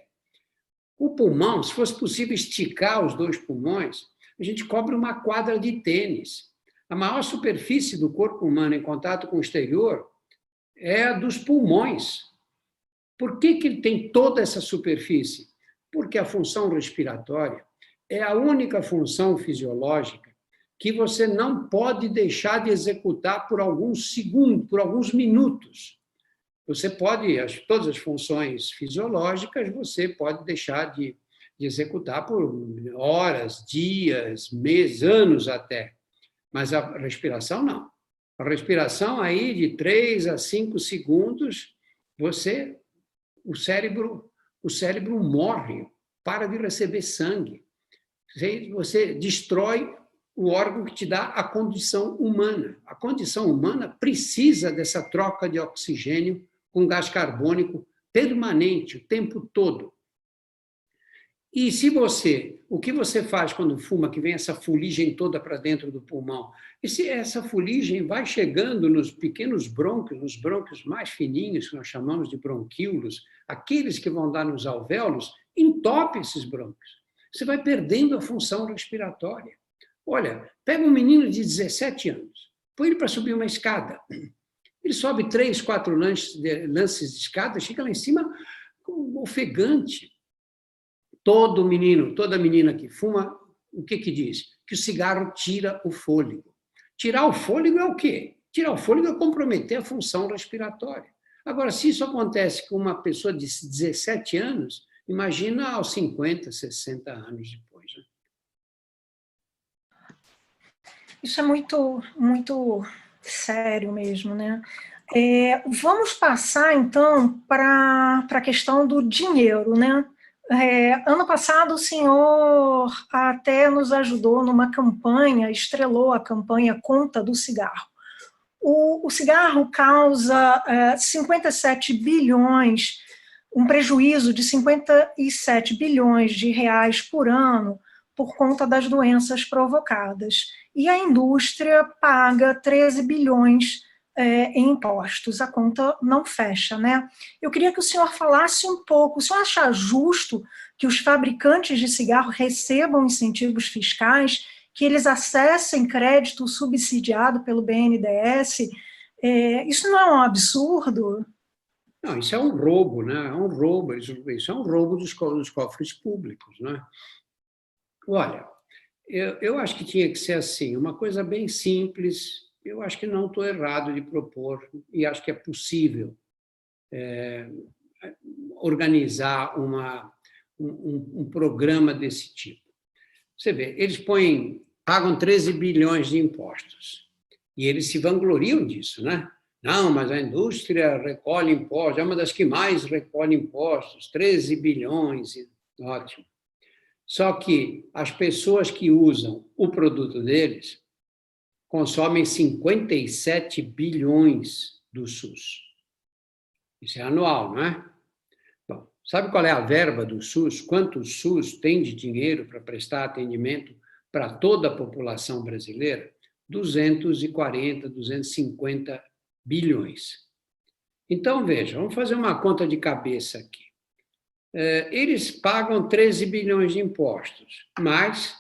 O pulmão, se fosse possível esticar os 2 pulmões, a gente cobre uma quadra de tênis. A maior superfície do corpo humano em contato com o exterior é a dos pulmões. Por que ele tem toda essa superfície? Porque a função respiratória é a única função fisiológica que você não pode deixar de executar por alguns segundos, por alguns minutos. Você pode, todas as funções fisiológicas, você pode deixar de executar por horas, dias, meses, anos até. Mas a respiração, não. A respiração aí de 3 a 5 segundos, o cérebro morre, para de receber sangue. Você destrói o órgão que te dá a condição humana. A condição humana precisa dessa troca de oxigênio com gás carbônico permanente, o tempo todo. E o que você faz quando fuma, que vem essa fuligem toda para dentro do pulmão? Essa fuligem vai chegando nos pequenos brônquios, nos brônquios mais fininhos, que nós chamamos de bronquíolos, aqueles que vão dar nos alvéolos, entope esses brônquios. Você vai perdendo a função respiratória. Olha, pega um menino de 17 anos, põe ele para subir uma escada. Ele sobe 3, 4 lances de escada, chega lá em cima ofegante. Todo menino, toda menina que fuma, o que diz? Que o cigarro tira o fôlego. Tirar o fôlego é o quê? Tirar o fôlego é comprometer a função respiratória. Agora, se isso acontece com uma pessoa de 17 anos, imagina aos 50, 60 anos depois. Né? Isso é muito, muito sério mesmo, né? Vamos passar, então, para a questão do dinheiro, né? Ano passado, o senhor até nos ajudou numa campanha, estrelou a campanha Conta do Cigarro. O cigarro causa 57 bilhões, um prejuízo de 57 bilhões de reais por ano por conta das doenças provocadas. E a indústria paga 13 bilhões em impostos, a conta não fecha, né? Eu queria que o senhor falasse um pouco, o senhor acha justo que os fabricantes de cigarro recebam incentivos fiscais, que eles acessem crédito subsidiado pelo BNDES? Isso não é um absurdo? Não, isso é um roubo, né? É um roubo, isso é um roubo dos cofres públicos, né? Olha, eu acho que tinha que ser assim, uma coisa bem simples. Eu acho que não estou errado de propor, e acho que é possível organizar um programa desse tipo. Você vê, eles pagam 13 bilhões de impostos, e eles se vangloriam disso, né? Não, mas a indústria recolhe impostos, é uma das que mais recolhe impostos, 13 bilhões, ótimo. Só que as pessoas que usam o produto deles consomem 57 bilhões do SUS. Isso é anual, não é? Bom, sabe qual é a verba do SUS? Quanto o SUS tem de dinheiro para prestar atendimento para toda a população brasileira? 240, 250 bilhões. Então, veja, vamos fazer uma conta de cabeça aqui. Eles pagam 13 bilhões de impostos, mas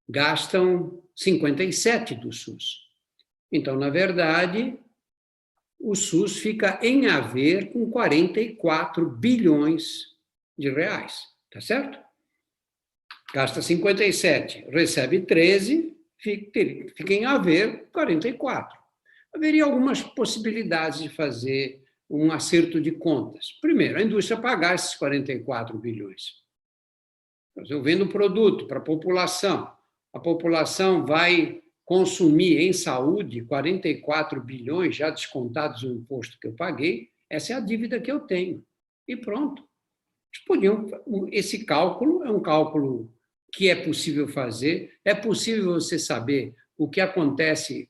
gastam 57 do SUS. Então, na verdade, o SUS fica em haver com 44 bilhões de reais, tá certo? Gasta 57, recebe 13, fica em haver 44. Haveria algumas possibilidades de fazer um acerto de contas. Primeiro, a indústria pagar esses 44 bilhões. Eu vendo um produto para a população vai consumi em saúde 44 bilhões, já descontados o imposto que eu paguei, essa é a dívida que eu tenho. E pronto. Esse cálculo é um cálculo que é possível fazer, é possível você saber o que acontece,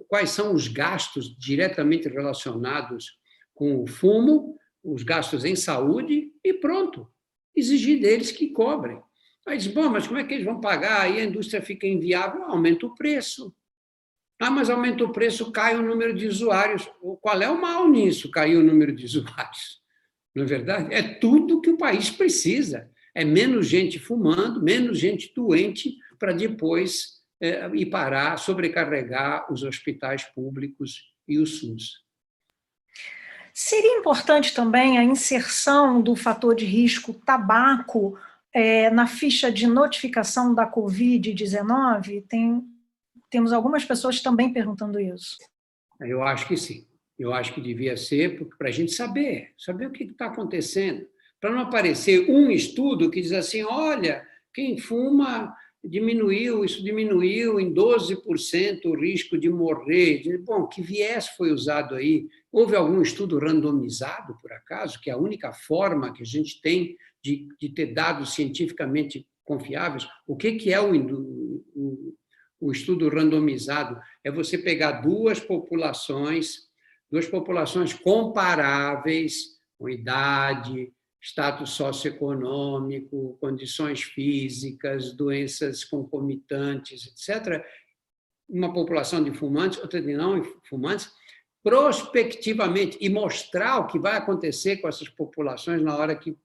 quais são os gastos diretamente relacionados com o fumo, os gastos em saúde, e pronto. Exigir deles que cobrem. Aí diz, bom, mas como é que eles vão pagar? Aí a indústria fica inviável, aumenta o preço. Ah, mas aumenta o preço, cai o número de usuários. Qual é o mal nisso, cair o número de usuários? Não é verdade? É tudo que o país precisa. É menos gente fumando, menos gente doente, para depois ir parar, sobrecarregar os hospitais públicos e o SUS. Seria importante também a inserção do fator de risco tabaco na ficha de notificação da Covid-19? Temos algumas pessoas também perguntando isso. Eu acho que sim. Eu acho que devia ser para a gente saber o que está acontecendo. Para não aparecer um estudo que diz assim, olha, quem fuma isso diminuiu em 12% o risco de morrer. Bom, que viés foi usado aí? Houve algum estudo randomizado, por acaso, que é a única forma que a gente tem de ter dados cientificamente confiáveis? O que é o estudo randomizado? É você pegar duas populações comparáveis, com idade, status socioeconômico, condições físicas, doenças concomitantes, etc. Uma população de fumantes, outra de não fumantes, prospectivamente, e mostrar o que vai acontecer com essas populações na hora que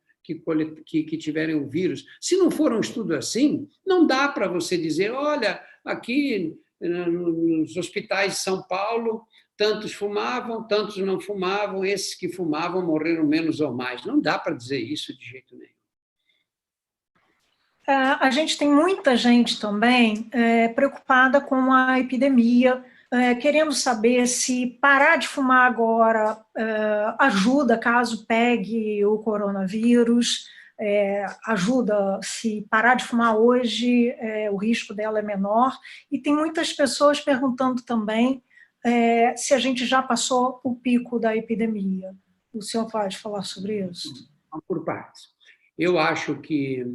tiverem o vírus. Se não for um estudo assim, não dá para você dizer, olha, aqui nos hospitais de São Paulo, tantos fumavam, tantos não fumavam, esses que fumavam morreram menos ou mais. Não dá para dizer isso de jeito nenhum. A gente tem muita gente também preocupada com a epidemia, querendo saber se parar de fumar agora ajuda caso pegue o coronavírus, ajuda se parar de fumar hoje, o risco dela é menor. E tem muitas pessoas perguntando também se a gente já passou o pico da epidemia. O senhor pode falar sobre isso? Por partes. Eu acho que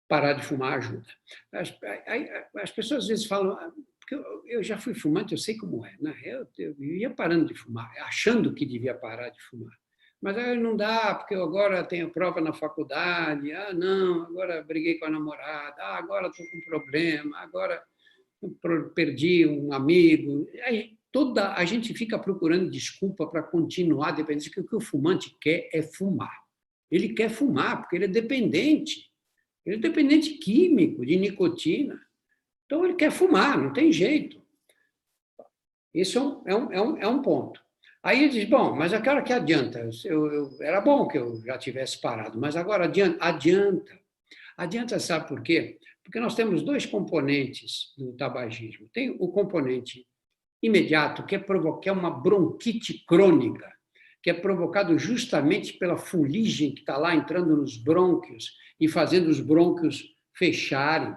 parar de fumar ajuda. As pessoas às vezes falam, porque eu já fui fumante, eu sei como é, né? Eu ia parando de fumar, achando que devia parar de fumar. Mas aí não dá, porque eu agora tenho prova na faculdade, não, agora briguei com a namorada, agora estou com problema, agora perdi um amigo. Aí, a gente fica procurando desculpa para continuar dependendo, que o que o fumante quer é fumar. Ele quer fumar porque ele é dependente. Ele é dependente químico, de nicotina. Então, ele quer fumar, não tem jeito. Isso é um ponto. Aí ele diz, bom, mas agora que adianta? Era bom que eu já tivesse parado, mas agora adianta. Adianta, sabe por quê? Porque nós temos dois componentes do tabagismo. Tem o componente imediato, que é uma bronquite crônica, que é provocado justamente pela fuligem que está lá entrando nos brônquios e fazendo os brônquios fecharem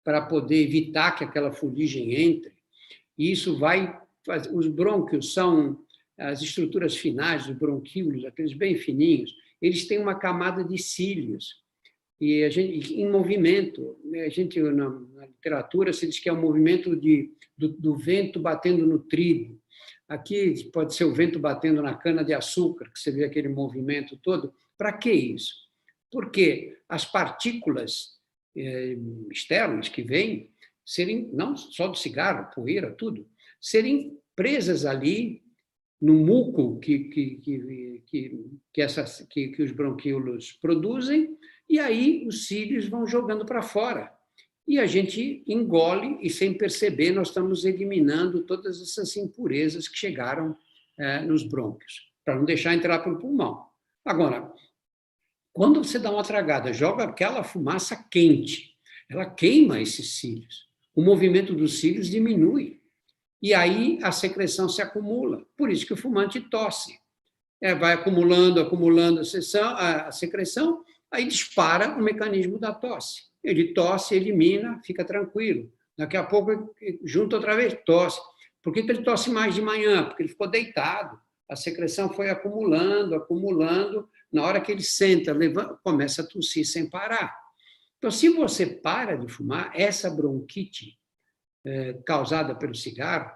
para poder evitar que aquela fuligem entre. E isso vai fazer... Os brônquios são as estruturas finais dos bronquíolos, aqueles bem fininhos, eles têm uma camada de cílios. E a gente, em movimento, a gente, na literatura, se diz que é um movimento do vento batendo no trigo. Aqui pode ser o vento batendo na cana-de-açúcar, que você vê aquele movimento todo. Para que isso? Porque as partículas externas que vêm, serem, não só do cigarro, poeira, tudo, serem presas ali no muco que os bronquíolos produzem, e aí os cílios vão jogando para fora. E a gente engole e, sem perceber, nós estamos eliminando todas essas impurezas que chegaram nos brônquios, para não deixar entrar para o pulmão. Agora, quando você dá uma tragada, joga aquela fumaça quente, ela queima esses cílios. O movimento dos cílios diminui. E aí a secreção se acumula. Por isso que o fumante tosse. Vai acumulando a secreção, aí dispara o mecanismo da tosse. Ele tosse, elimina, fica tranquilo. Daqui a pouco, junto outra vez, tosse. Por que ele tosse mais de manhã? Porque ele ficou deitado. A secreção foi acumulando, acumulando. Na hora que ele senta, levanta, começa a tossir sem parar. Então, se você para de fumar, essa bronquite causada pelo cigarro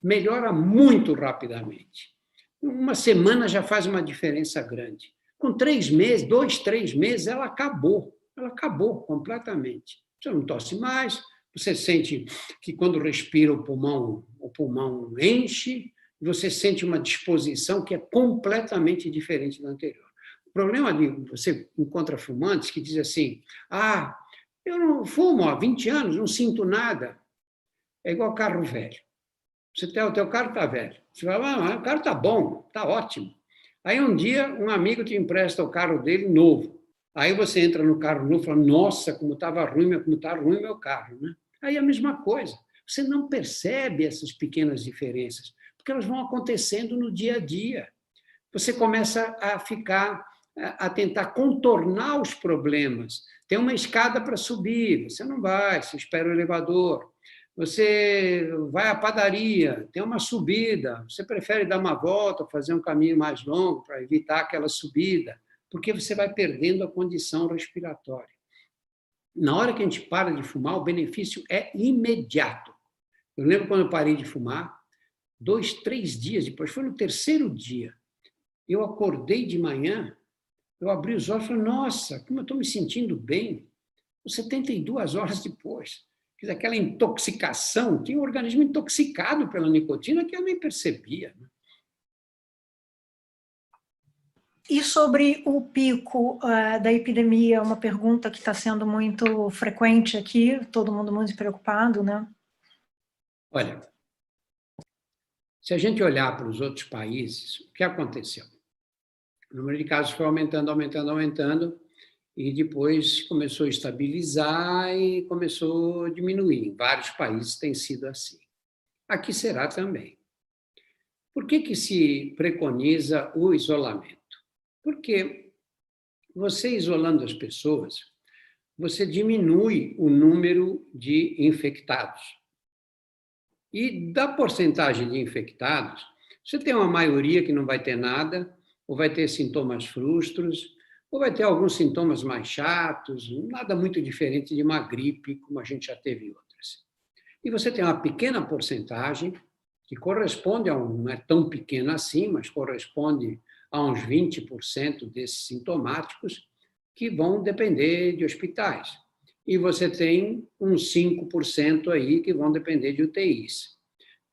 melhora muito rapidamente. Uma semana já faz uma diferença grande. Com 3 meses, 2, 3 meses, ela acabou completamente. Você não tosse mais, você sente que quando respira o pulmão enche, você sente uma disposição que é completamente diferente da anterior. O problema de você encontra fumantes que dizem assim, eu não fumo há 20 anos, não sinto nada. É igual carro velho. O teu carro está velho. Você fala, o carro está bom, está ótimo. Aí um dia um amigo te empresta o carro dele novo. Aí você entra no carro novo e fala, nossa, como estava ruim, como está ruim meu carro. Né? Aí é a mesma coisa. Você não percebe essas pequenas diferenças, porque elas vão acontecendo no dia a dia. Você começa a tentar contornar os problemas. Tem uma escada para subir, você não vai, você espera o elevador. Você vai à padaria, tem uma subida, você prefere dar uma volta, fazer um caminho mais longo para evitar aquela subida, porque você vai perdendo a condição respiratória. Na hora que a gente para de fumar, o benefício é imediato. Eu lembro quando eu parei de fumar, 2, 3 dias depois, foi no 3º dia, eu acordei de manhã, eu abri os olhos e falei, nossa, como eu estou me sentindo bem. 72 horas depois. Aquela intoxicação, tinha um organismo intoxicado pela nicotina que eu nem percebia. E sobre o pico da epidemia, uma pergunta que está sendo muito frequente aqui, todo mundo muito preocupado, né? Olha, se a gente olhar para os outros países, o que aconteceu? O número de casos foi aumentando, aumentando, aumentando, e depois começou a estabilizar e começou a diminuir. Em vários países tem sido assim. Aqui será também. Por que se preconiza o isolamento? Porque você isolando as pessoas, você diminui o número de infectados. E da porcentagem de infectados, você tem uma maioria que não vai ter nada, ou vai ter sintomas frustros, ou vai ter alguns sintomas mais chatos, nada muito diferente de uma gripe, como a gente já teve outras. E você tem uma pequena porcentagem, que corresponde não é tão pequena assim, mas corresponde a uns 20% desses sintomáticos, que vão depender de hospitais. E você tem uns 5% aí que vão depender de UTIs.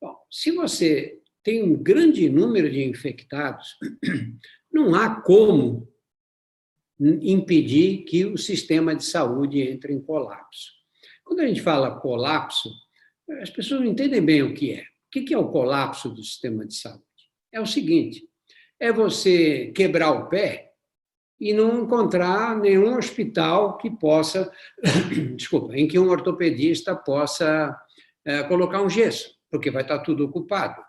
Bom, se você tem um grande número de infectados, não há como impedir que o sistema de saúde entre em colapso. Quando a gente fala colapso, as pessoas não entendem bem o que é. O que é o colapso do sistema de saúde? É o seguinte, é você quebrar o pé e não encontrar nenhum hospital que possa, em que um ortopedista possa colocar um gesso, porque vai estar tudo ocupado.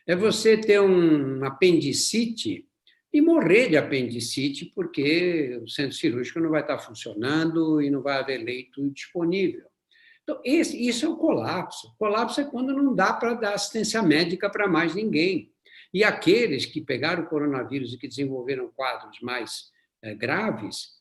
É você ter um apendicite e morrer de apendicite, porque o centro cirúrgico não vai estar funcionando e não vai haver leito disponível. Então, isso é o colapso. O colapso é quando não dá para dar assistência médica para mais ninguém. E aqueles que pegaram o coronavírus e que desenvolveram quadros mais graves,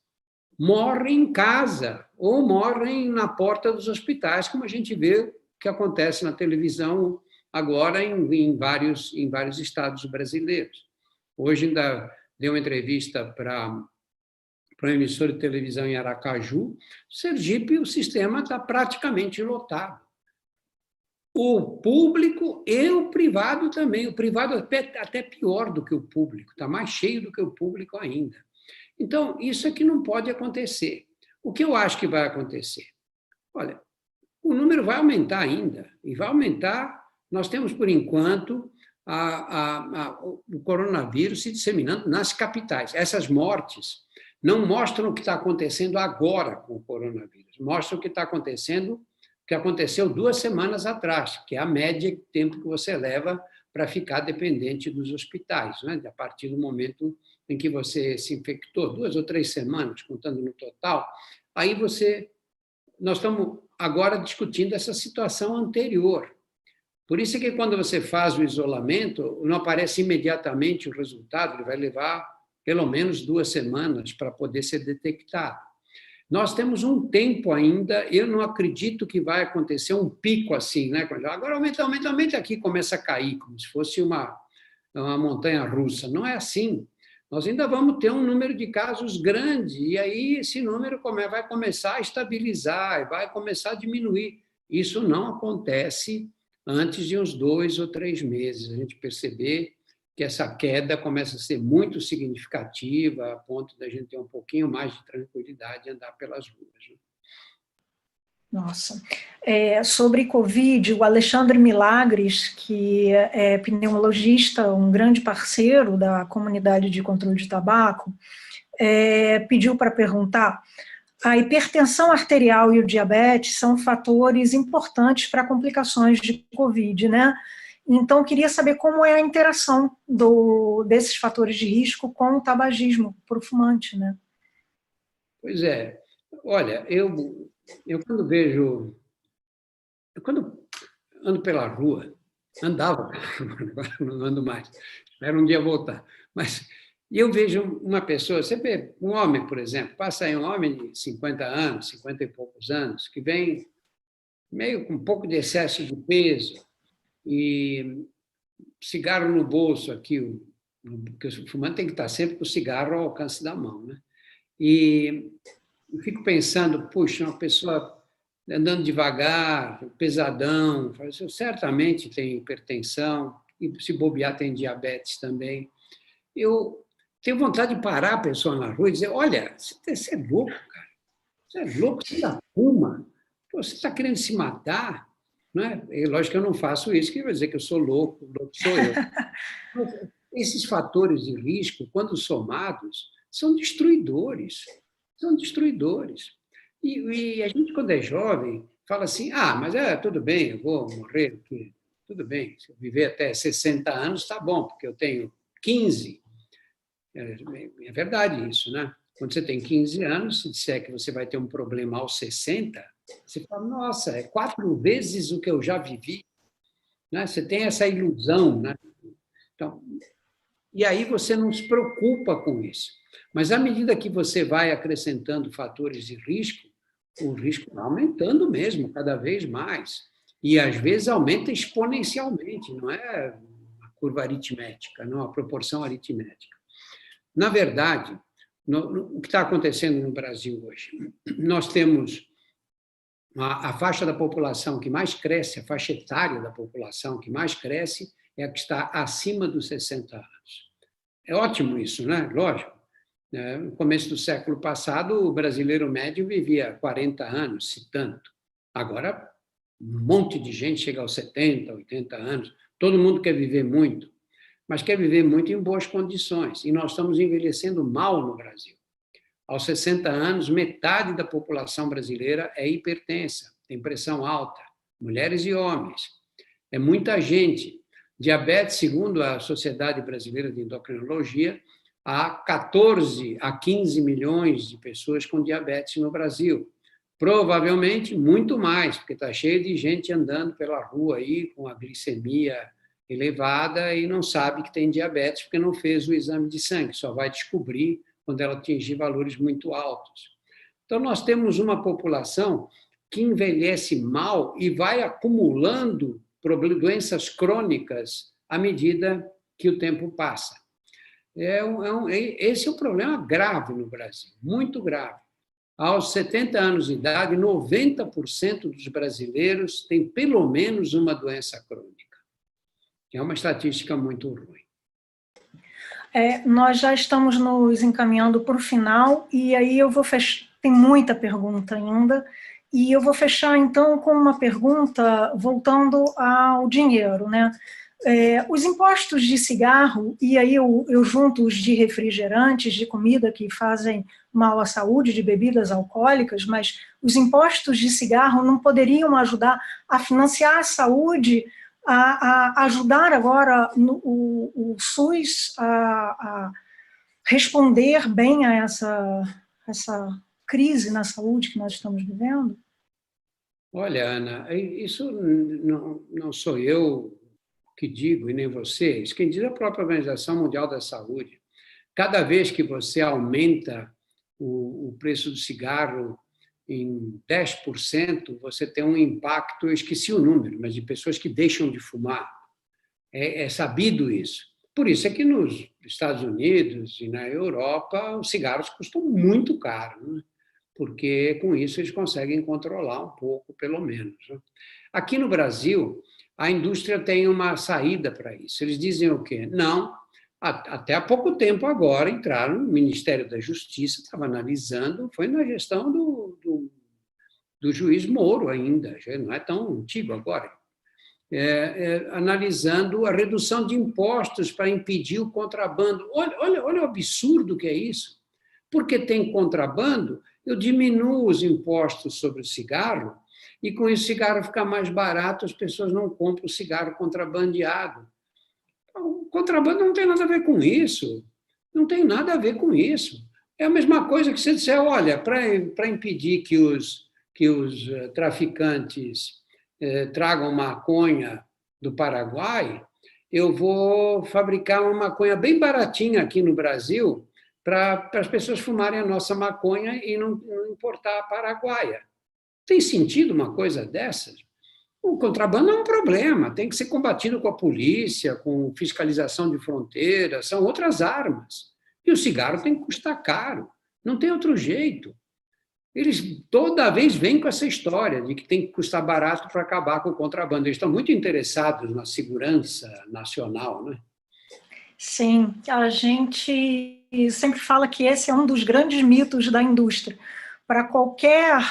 morrem em casa ou morrem na porta dos hospitais, como a gente vê que acontece na televisão agora em vários estados brasileiros. Hoje ainda dei uma entrevista para uma emissora de televisão em Aracaju. Sergipe, o sistema está praticamente lotado. O público e o privado também. O privado até pior do que o público, está mais cheio do que o público ainda. Então, isso aqui não pode acontecer. O que eu acho que vai acontecer? Olha, o número vai aumentar ainda, e vai aumentar. Nós temos, por enquanto, o coronavírus se disseminando nas capitais. Essas mortes não mostram o que está acontecendo agora com o coronavírus, mostram o que está acontecendo, o que aconteceu 2 semanas atrás, que é a média de tempo que você leva para ficar dependente dos hospitais, né? A partir do momento em que você se infectou, 2 ou 3 semanas, contando no total, aí nós estamos agora discutindo essa situação anterior. Por isso é que quando você faz o isolamento, não aparece imediatamente o resultado, ele vai levar pelo menos 2 semanas para poder ser detectado. Nós temos um tempo ainda, eu não acredito que vai acontecer um pico assim, né? Agora aumenta aqui, começa a cair, como se fosse uma montanha-russa. Não é assim. Nós ainda vamos ter um número de casos grande, e aí esse número vai começar a estabilizar, vai começar a diminuir. Isso não acontece antes de uns 2 ou 3 meses, a gente perceber que essa queda começa a ser muito significativa, a ponto da gente ter um pouquinho mais de tranquilidade e andar pelas ruas. Né? Nossa. Sobre Covid, o Alexandre Milagres, que é pneumologista, um grande parceiro da comunidade de controle de tabaco, pediu para perguntar: a hipertensão arterial e o diabetes são fatores importantes para complicações de Covid, né? Então, queria saber como é a interação desses fatores de risco com o tabagismo por fumante, né? Pois é. Olha, eu quando vejo... Quando ando pela rua, andava, agora não ando mais, espero um dia voltar, mas eu vejo uma pessoa, você vê um homem, por exemplo, passa aí um homem de 50 anos, 50 e poucos anos, que vem meio com um pouco de excesso de peso, e cigarro no bolso aqui, porque o fumante tem que estar sempre com o cigarro ao alcance da mão, né? E eu fico pensando, puxa, uma pessoa andando devagar, pesadão, certamente tem hipertensão, e se bobear tem diabetes também. Eu tenho vontade de parar a pessoa na rua e dizer: olha, você é louco, cara, você é louco, você ainda fuma, você está querendo se matar. Não é? E, lógico que eu não faço isso, que vai dizer que eu sou louco sou eu. Esses fatores de risco, quando somados, são destruidores. São destruidores. E a gente, quando é jovem, fala assim: mas tudo bem, eu vou morrer aqui. Tudo bem, se eu viver até 60 anos, está bom, porque eu tenho 15. É verdade isso, né? Quando você tem 15 anos, se disser que você vai ter um problema aos 60, você fala: nossa, é 4 vezes o que eu já vivi. Né? Você tem essa ilusão, né? Então, e aí você não se preocupa com isso. Mas, à medida que você vai acrescentando fatores de risco, o risco vai aumentando mesmo, cada vez mais. E, às vezes, aumenta exponencialmente, não é a curva aritmética, não a proporção aritmética. Na verdade, o que está acontecendo no Brasil hoje? Nós temos a faixa da população que mais cresce, a faixa etária da população que mais cresce, é a que está acima dos 60 anos. É ótimo isso, né? Lógico. No começo do século passado, o brasileiro médio vivia 40 anos, se tanto. Agora, um monte de gente chega aos 70, 80 anos. Todo mundo quer viver muito, mas quer viver muito em boas condições. E nós estamos envelhecendo mal no Brasil. Aos 60 anos, metade da população brasileira é hipertensa, tem pressão alta, mulheres e homens. É muita gente. Diabetes, segundo a Sociedade Brasileira de Endocrinologia, há 14 a 15 milhões de pessoas com diabetes no Brasil. Provavelmente muito mais, porque está cheio de gente andando pela rua aí com a glicemia elevada e não sabe que tem diabetes porque não fez o exame de sangue, só vai descobrir quando ela atingir valores muito altos. Então, nós temos uma população que envelhece mal e vai acumulando doenças crônicas à medida que o tempo passa. Esse é um problema grave no Brasil, muito grave. Aos 70 anos de idade, 90% dos brasileiros têm pelo menos uma doença crônica. É uma estatística muito ruim. Nós já estamos nos encaminhando para o final, e aí eu vou fechar, tem muita pergunta ainda, e eu vou fechar, então, com uma pergunta voltando ao dinheiro, né? Os impostos de cigarro, e aí eu junto os de refrigerantes, de comida que fazem mal à saúde, de bebidas alcoólicas, mas os impostos de cigarro não poderiam ajudar a financiar a saúde, a ajudar agora o SUS a responder bem a essa crise na saúde que nós estamos vivendo? Olha, Ana, isso não sou eu que digo, e nem vocês. Quem diz é a própria Organização Mundial da Saúde. Cada vez que você aumenta o preço do cigarro em 10%, você tem um impacto, eu esqueci o número, mas de pessoas que deixam de fumar. É sabido isso. Por isso é que nos Estados Unidos e na Europa os cigarros custam muito caro, né? Porque com isso eles conseguem controlar um pouco, pelo menos. Aqui no Brasil, a indústria tem uma saída para isso. Eles dizem o quê? Não, até há pouco tempo agora entraram, o Ministério da Justiça estava analisando, foi na gestão do juiz Moro ainda, já não é tão antigo agora, analisando a redução de impostos para impedir o contrabando. Olha o absurdo que é isso. Porque tem contrabando, eu diminuo os impostos sobre o cigarro e com isso o cigarro fica mais barato, as pessoas não compram o cigarro contrabandeado. O contrabando não tem nada a ver com isso. Não tem nada a ver com isso. É a mesma coisa que você disser, olha, para impedir que os traficantes tragam maconha do Paraguai, eu vou fabricar uma maconha bem baratinha aqui no Brasil para as pessoas fumarem a nossa maconha e não importar a paraguaia. Tem sentido uma coisa dessas? O contrabando é um problema, tem que ser combatido com a polícia, com fiscalização de fronteiras, são outras armas. E o cigarro tem que custar caro, não tem outro jeito. Eles toda vez vêm com essa história de que tem que custar barato para acabar com o contrabando. Eles estão muito interessados na segurança nacional, né? Sim, a gente sempre fala que esse é um dos grandes mitos da indústria. Para qualquer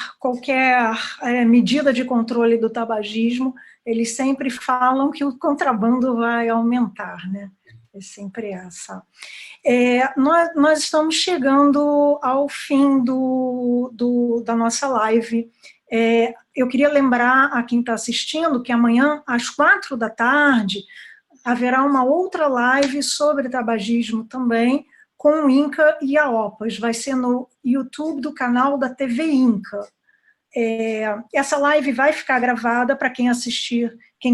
medida de controle do tabagismo, eles sempre falam que o contrabando vai aumentar, né? É sempre essa. Nós estamos chegando ao fim da nossa live. Eu queria lembrar a quem está assistindo que amanhã, às 4h, haverá uma outra live sobre tabagismo também, com o INCA e a OPAS. Vai ser no YouTube do canal da TV INCA. Essa live vai ficar gravada para quem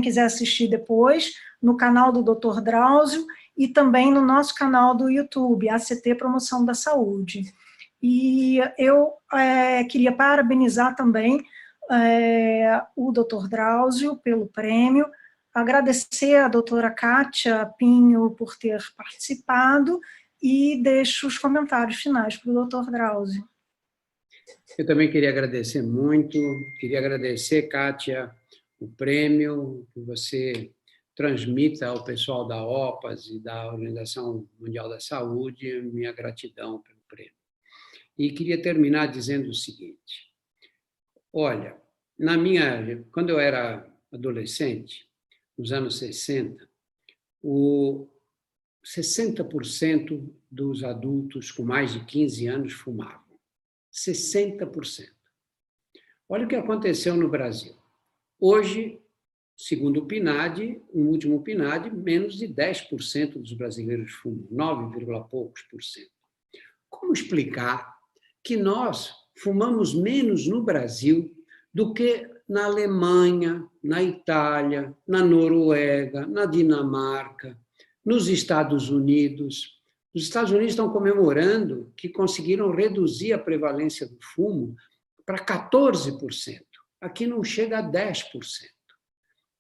quiser assistir depois, no canal do Dr. Drauzio e também no nosso canal do YouTube, ACT Promoção da Saúde. E eu queria parabenizar também o Dr. Drauzio pelo prêmio, agradecer a doutora Kátia Pinho por ter participado e deixo os comentários finais para o Dr. Drauzio. Eu também queria agradecer muito, queria agradecer, Kátia, o prêmio que você transmita ao pessoal da OPAS e da Organização Mundial da Saúde, minha gratidão pelo prêmio. E queria terminar dizendo o seguinte, olha, quando eu era adolescente, nos anos 60, 60% dos adultos com mais de 15 anos fumavam. 60%. Olha o que aconteceu no Brasil. Hoje, segundo o PNAD, o último PNAD, menos de 10% dos brasileiros fumam, 9, poucos por cento. Como explicar que nós fumamos menos no Brasil do que na Alemanha, na Itália, na Noruega, na Dinamarca, nos Estados Unidos? Os Estados Unidos estão comemorando que conseguiram reduzir a prevalência do fumo para 14%. Aqui não chega a 10%.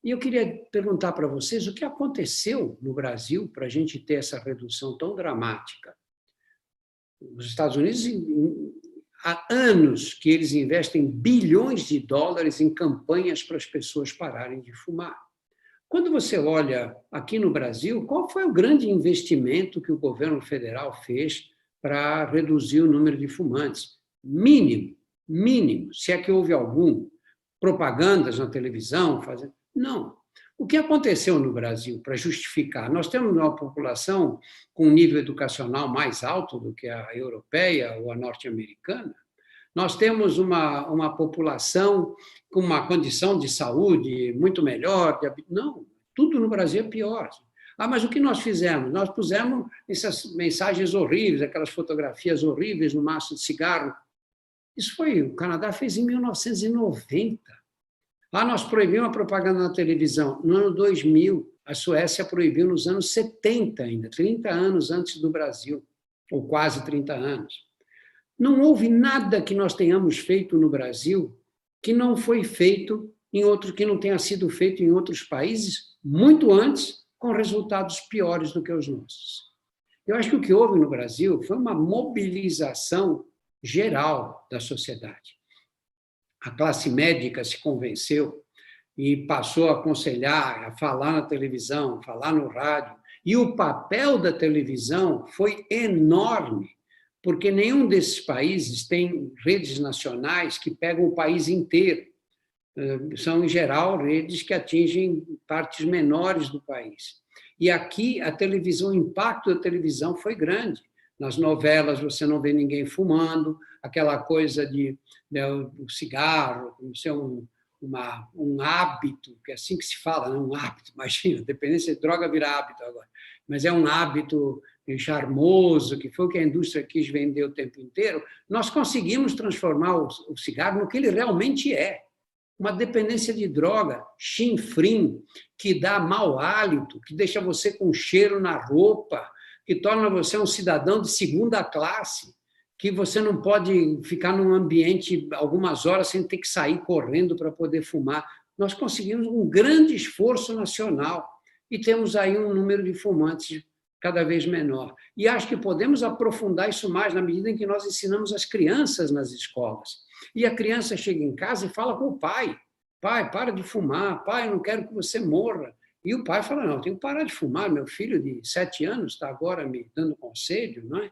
E eu queria perguntar para vocês o que aconteceu no Brasil para a gente ter essa redução tão dramática. Os Estados Unidos, há anos que eles investem bilhões de dólares em campanhas para as pessoas pararem de fumar. Quando você olha aqui no Brasil, qual foi o grande investimento que o governo federal fez para reduzir o número de fumantes? Mínimo, se é que houve algum. Propagandas na televisão, fazendo... Não. O que aconteceu no Brasil para justificar? Nós temos uma população com um nível educacional mais alto do que a europeia ou a norte-americana. Nós temos uma população com uma condição de saúde muito melhor. Não, tudo no Brasil é pior. Mas o que nós fizemos? Nós pusemos essas mensagens horríveis, aquelas fotografias horríveis no maço de cigarro. O Canadá fez em 1990. Ah, nós proibimos a propaganda na televisão. No ano 2000, a Suécia proibiu nos anos 70 ainda, 30 anos antes do Brasil, ou quase 30 anos. Não houve nada que nós tenhamos feito no Brasil que não foi feito em outro, que não tenha sido feito em outros países muito antes, com resultados piores do que os nossos. Eu acho que o que houve no Brasil foi uma mobilização geral da sociedade. A classe médica se convenceu e passou a aconselhar, a falar na televisão, falar no rádio. E o papel da televisão foi enorme, porque nenhum desses países tem redes nacionais que pegam o país inteiro. São, em geral, redes que atingem partes menores do país. E aqui a televisão, o impacto da televisão foi grande. Nas novelas você não vê ninguém fumando, aquela coisa de o cigarro, ser um hábito, que é assim que se fala, né? Um hábito, imagina, dependência de droga vira hábito agora, mas é um hábito charmoso, que foi o que a indústria quis vender o tempo inteiro. Nós conseguimos transformar o cigarro no que ele realmente é, uma dependência de droga, chinfrim, que dá mau hálito, que deixa você com cheiro na roupa, que torna você um cidadão de segunda classe, que você não pode ficar num ambiente algumas horas sem ter que sair correndo para poder fumar. Nós conseguimos um grande esforço nacional e temos aí um número de fumantes cada vez menor. E acho que podemos aprofundar isso mais na medida em que nós ensinamos as crianças nas escolas. E a criança chega em casa e fala com o pai: pai, para de fumar, pai, eu não quero que você morra. E o pai fala: não, eu tenho que parar de fumar, meu filho de 7 anos está agora me dando conselho, não é?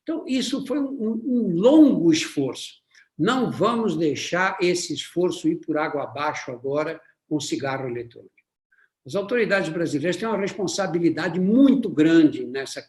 Então, isso foi um longo esforço. Não vamos deixar esse esforço ir por água abaixo agora com o cigarro eletrônico. As autoridades brasileiras têm uma responsabilidade muito grande nessa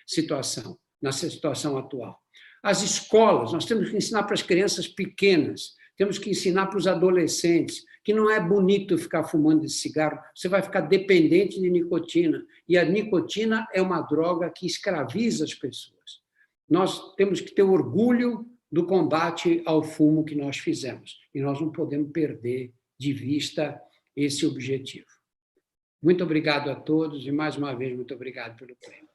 situação atual. As escolas, nós temos que ensinar para as crianças pequenas, temos que ensinar para os adolescentes que não é bonito ficar fumando esse cigarro, você vai ficar dependente de nicotina, e a nicotina é uma droga que escraviza as pessoas. Nós temos que ter orgulho do combate ao fumo que nós fizemos, e nós não podemos perder de vista esse objetivo. Muito obrigado a todos, e mais uma vez, muito obrigado pelo prêmio.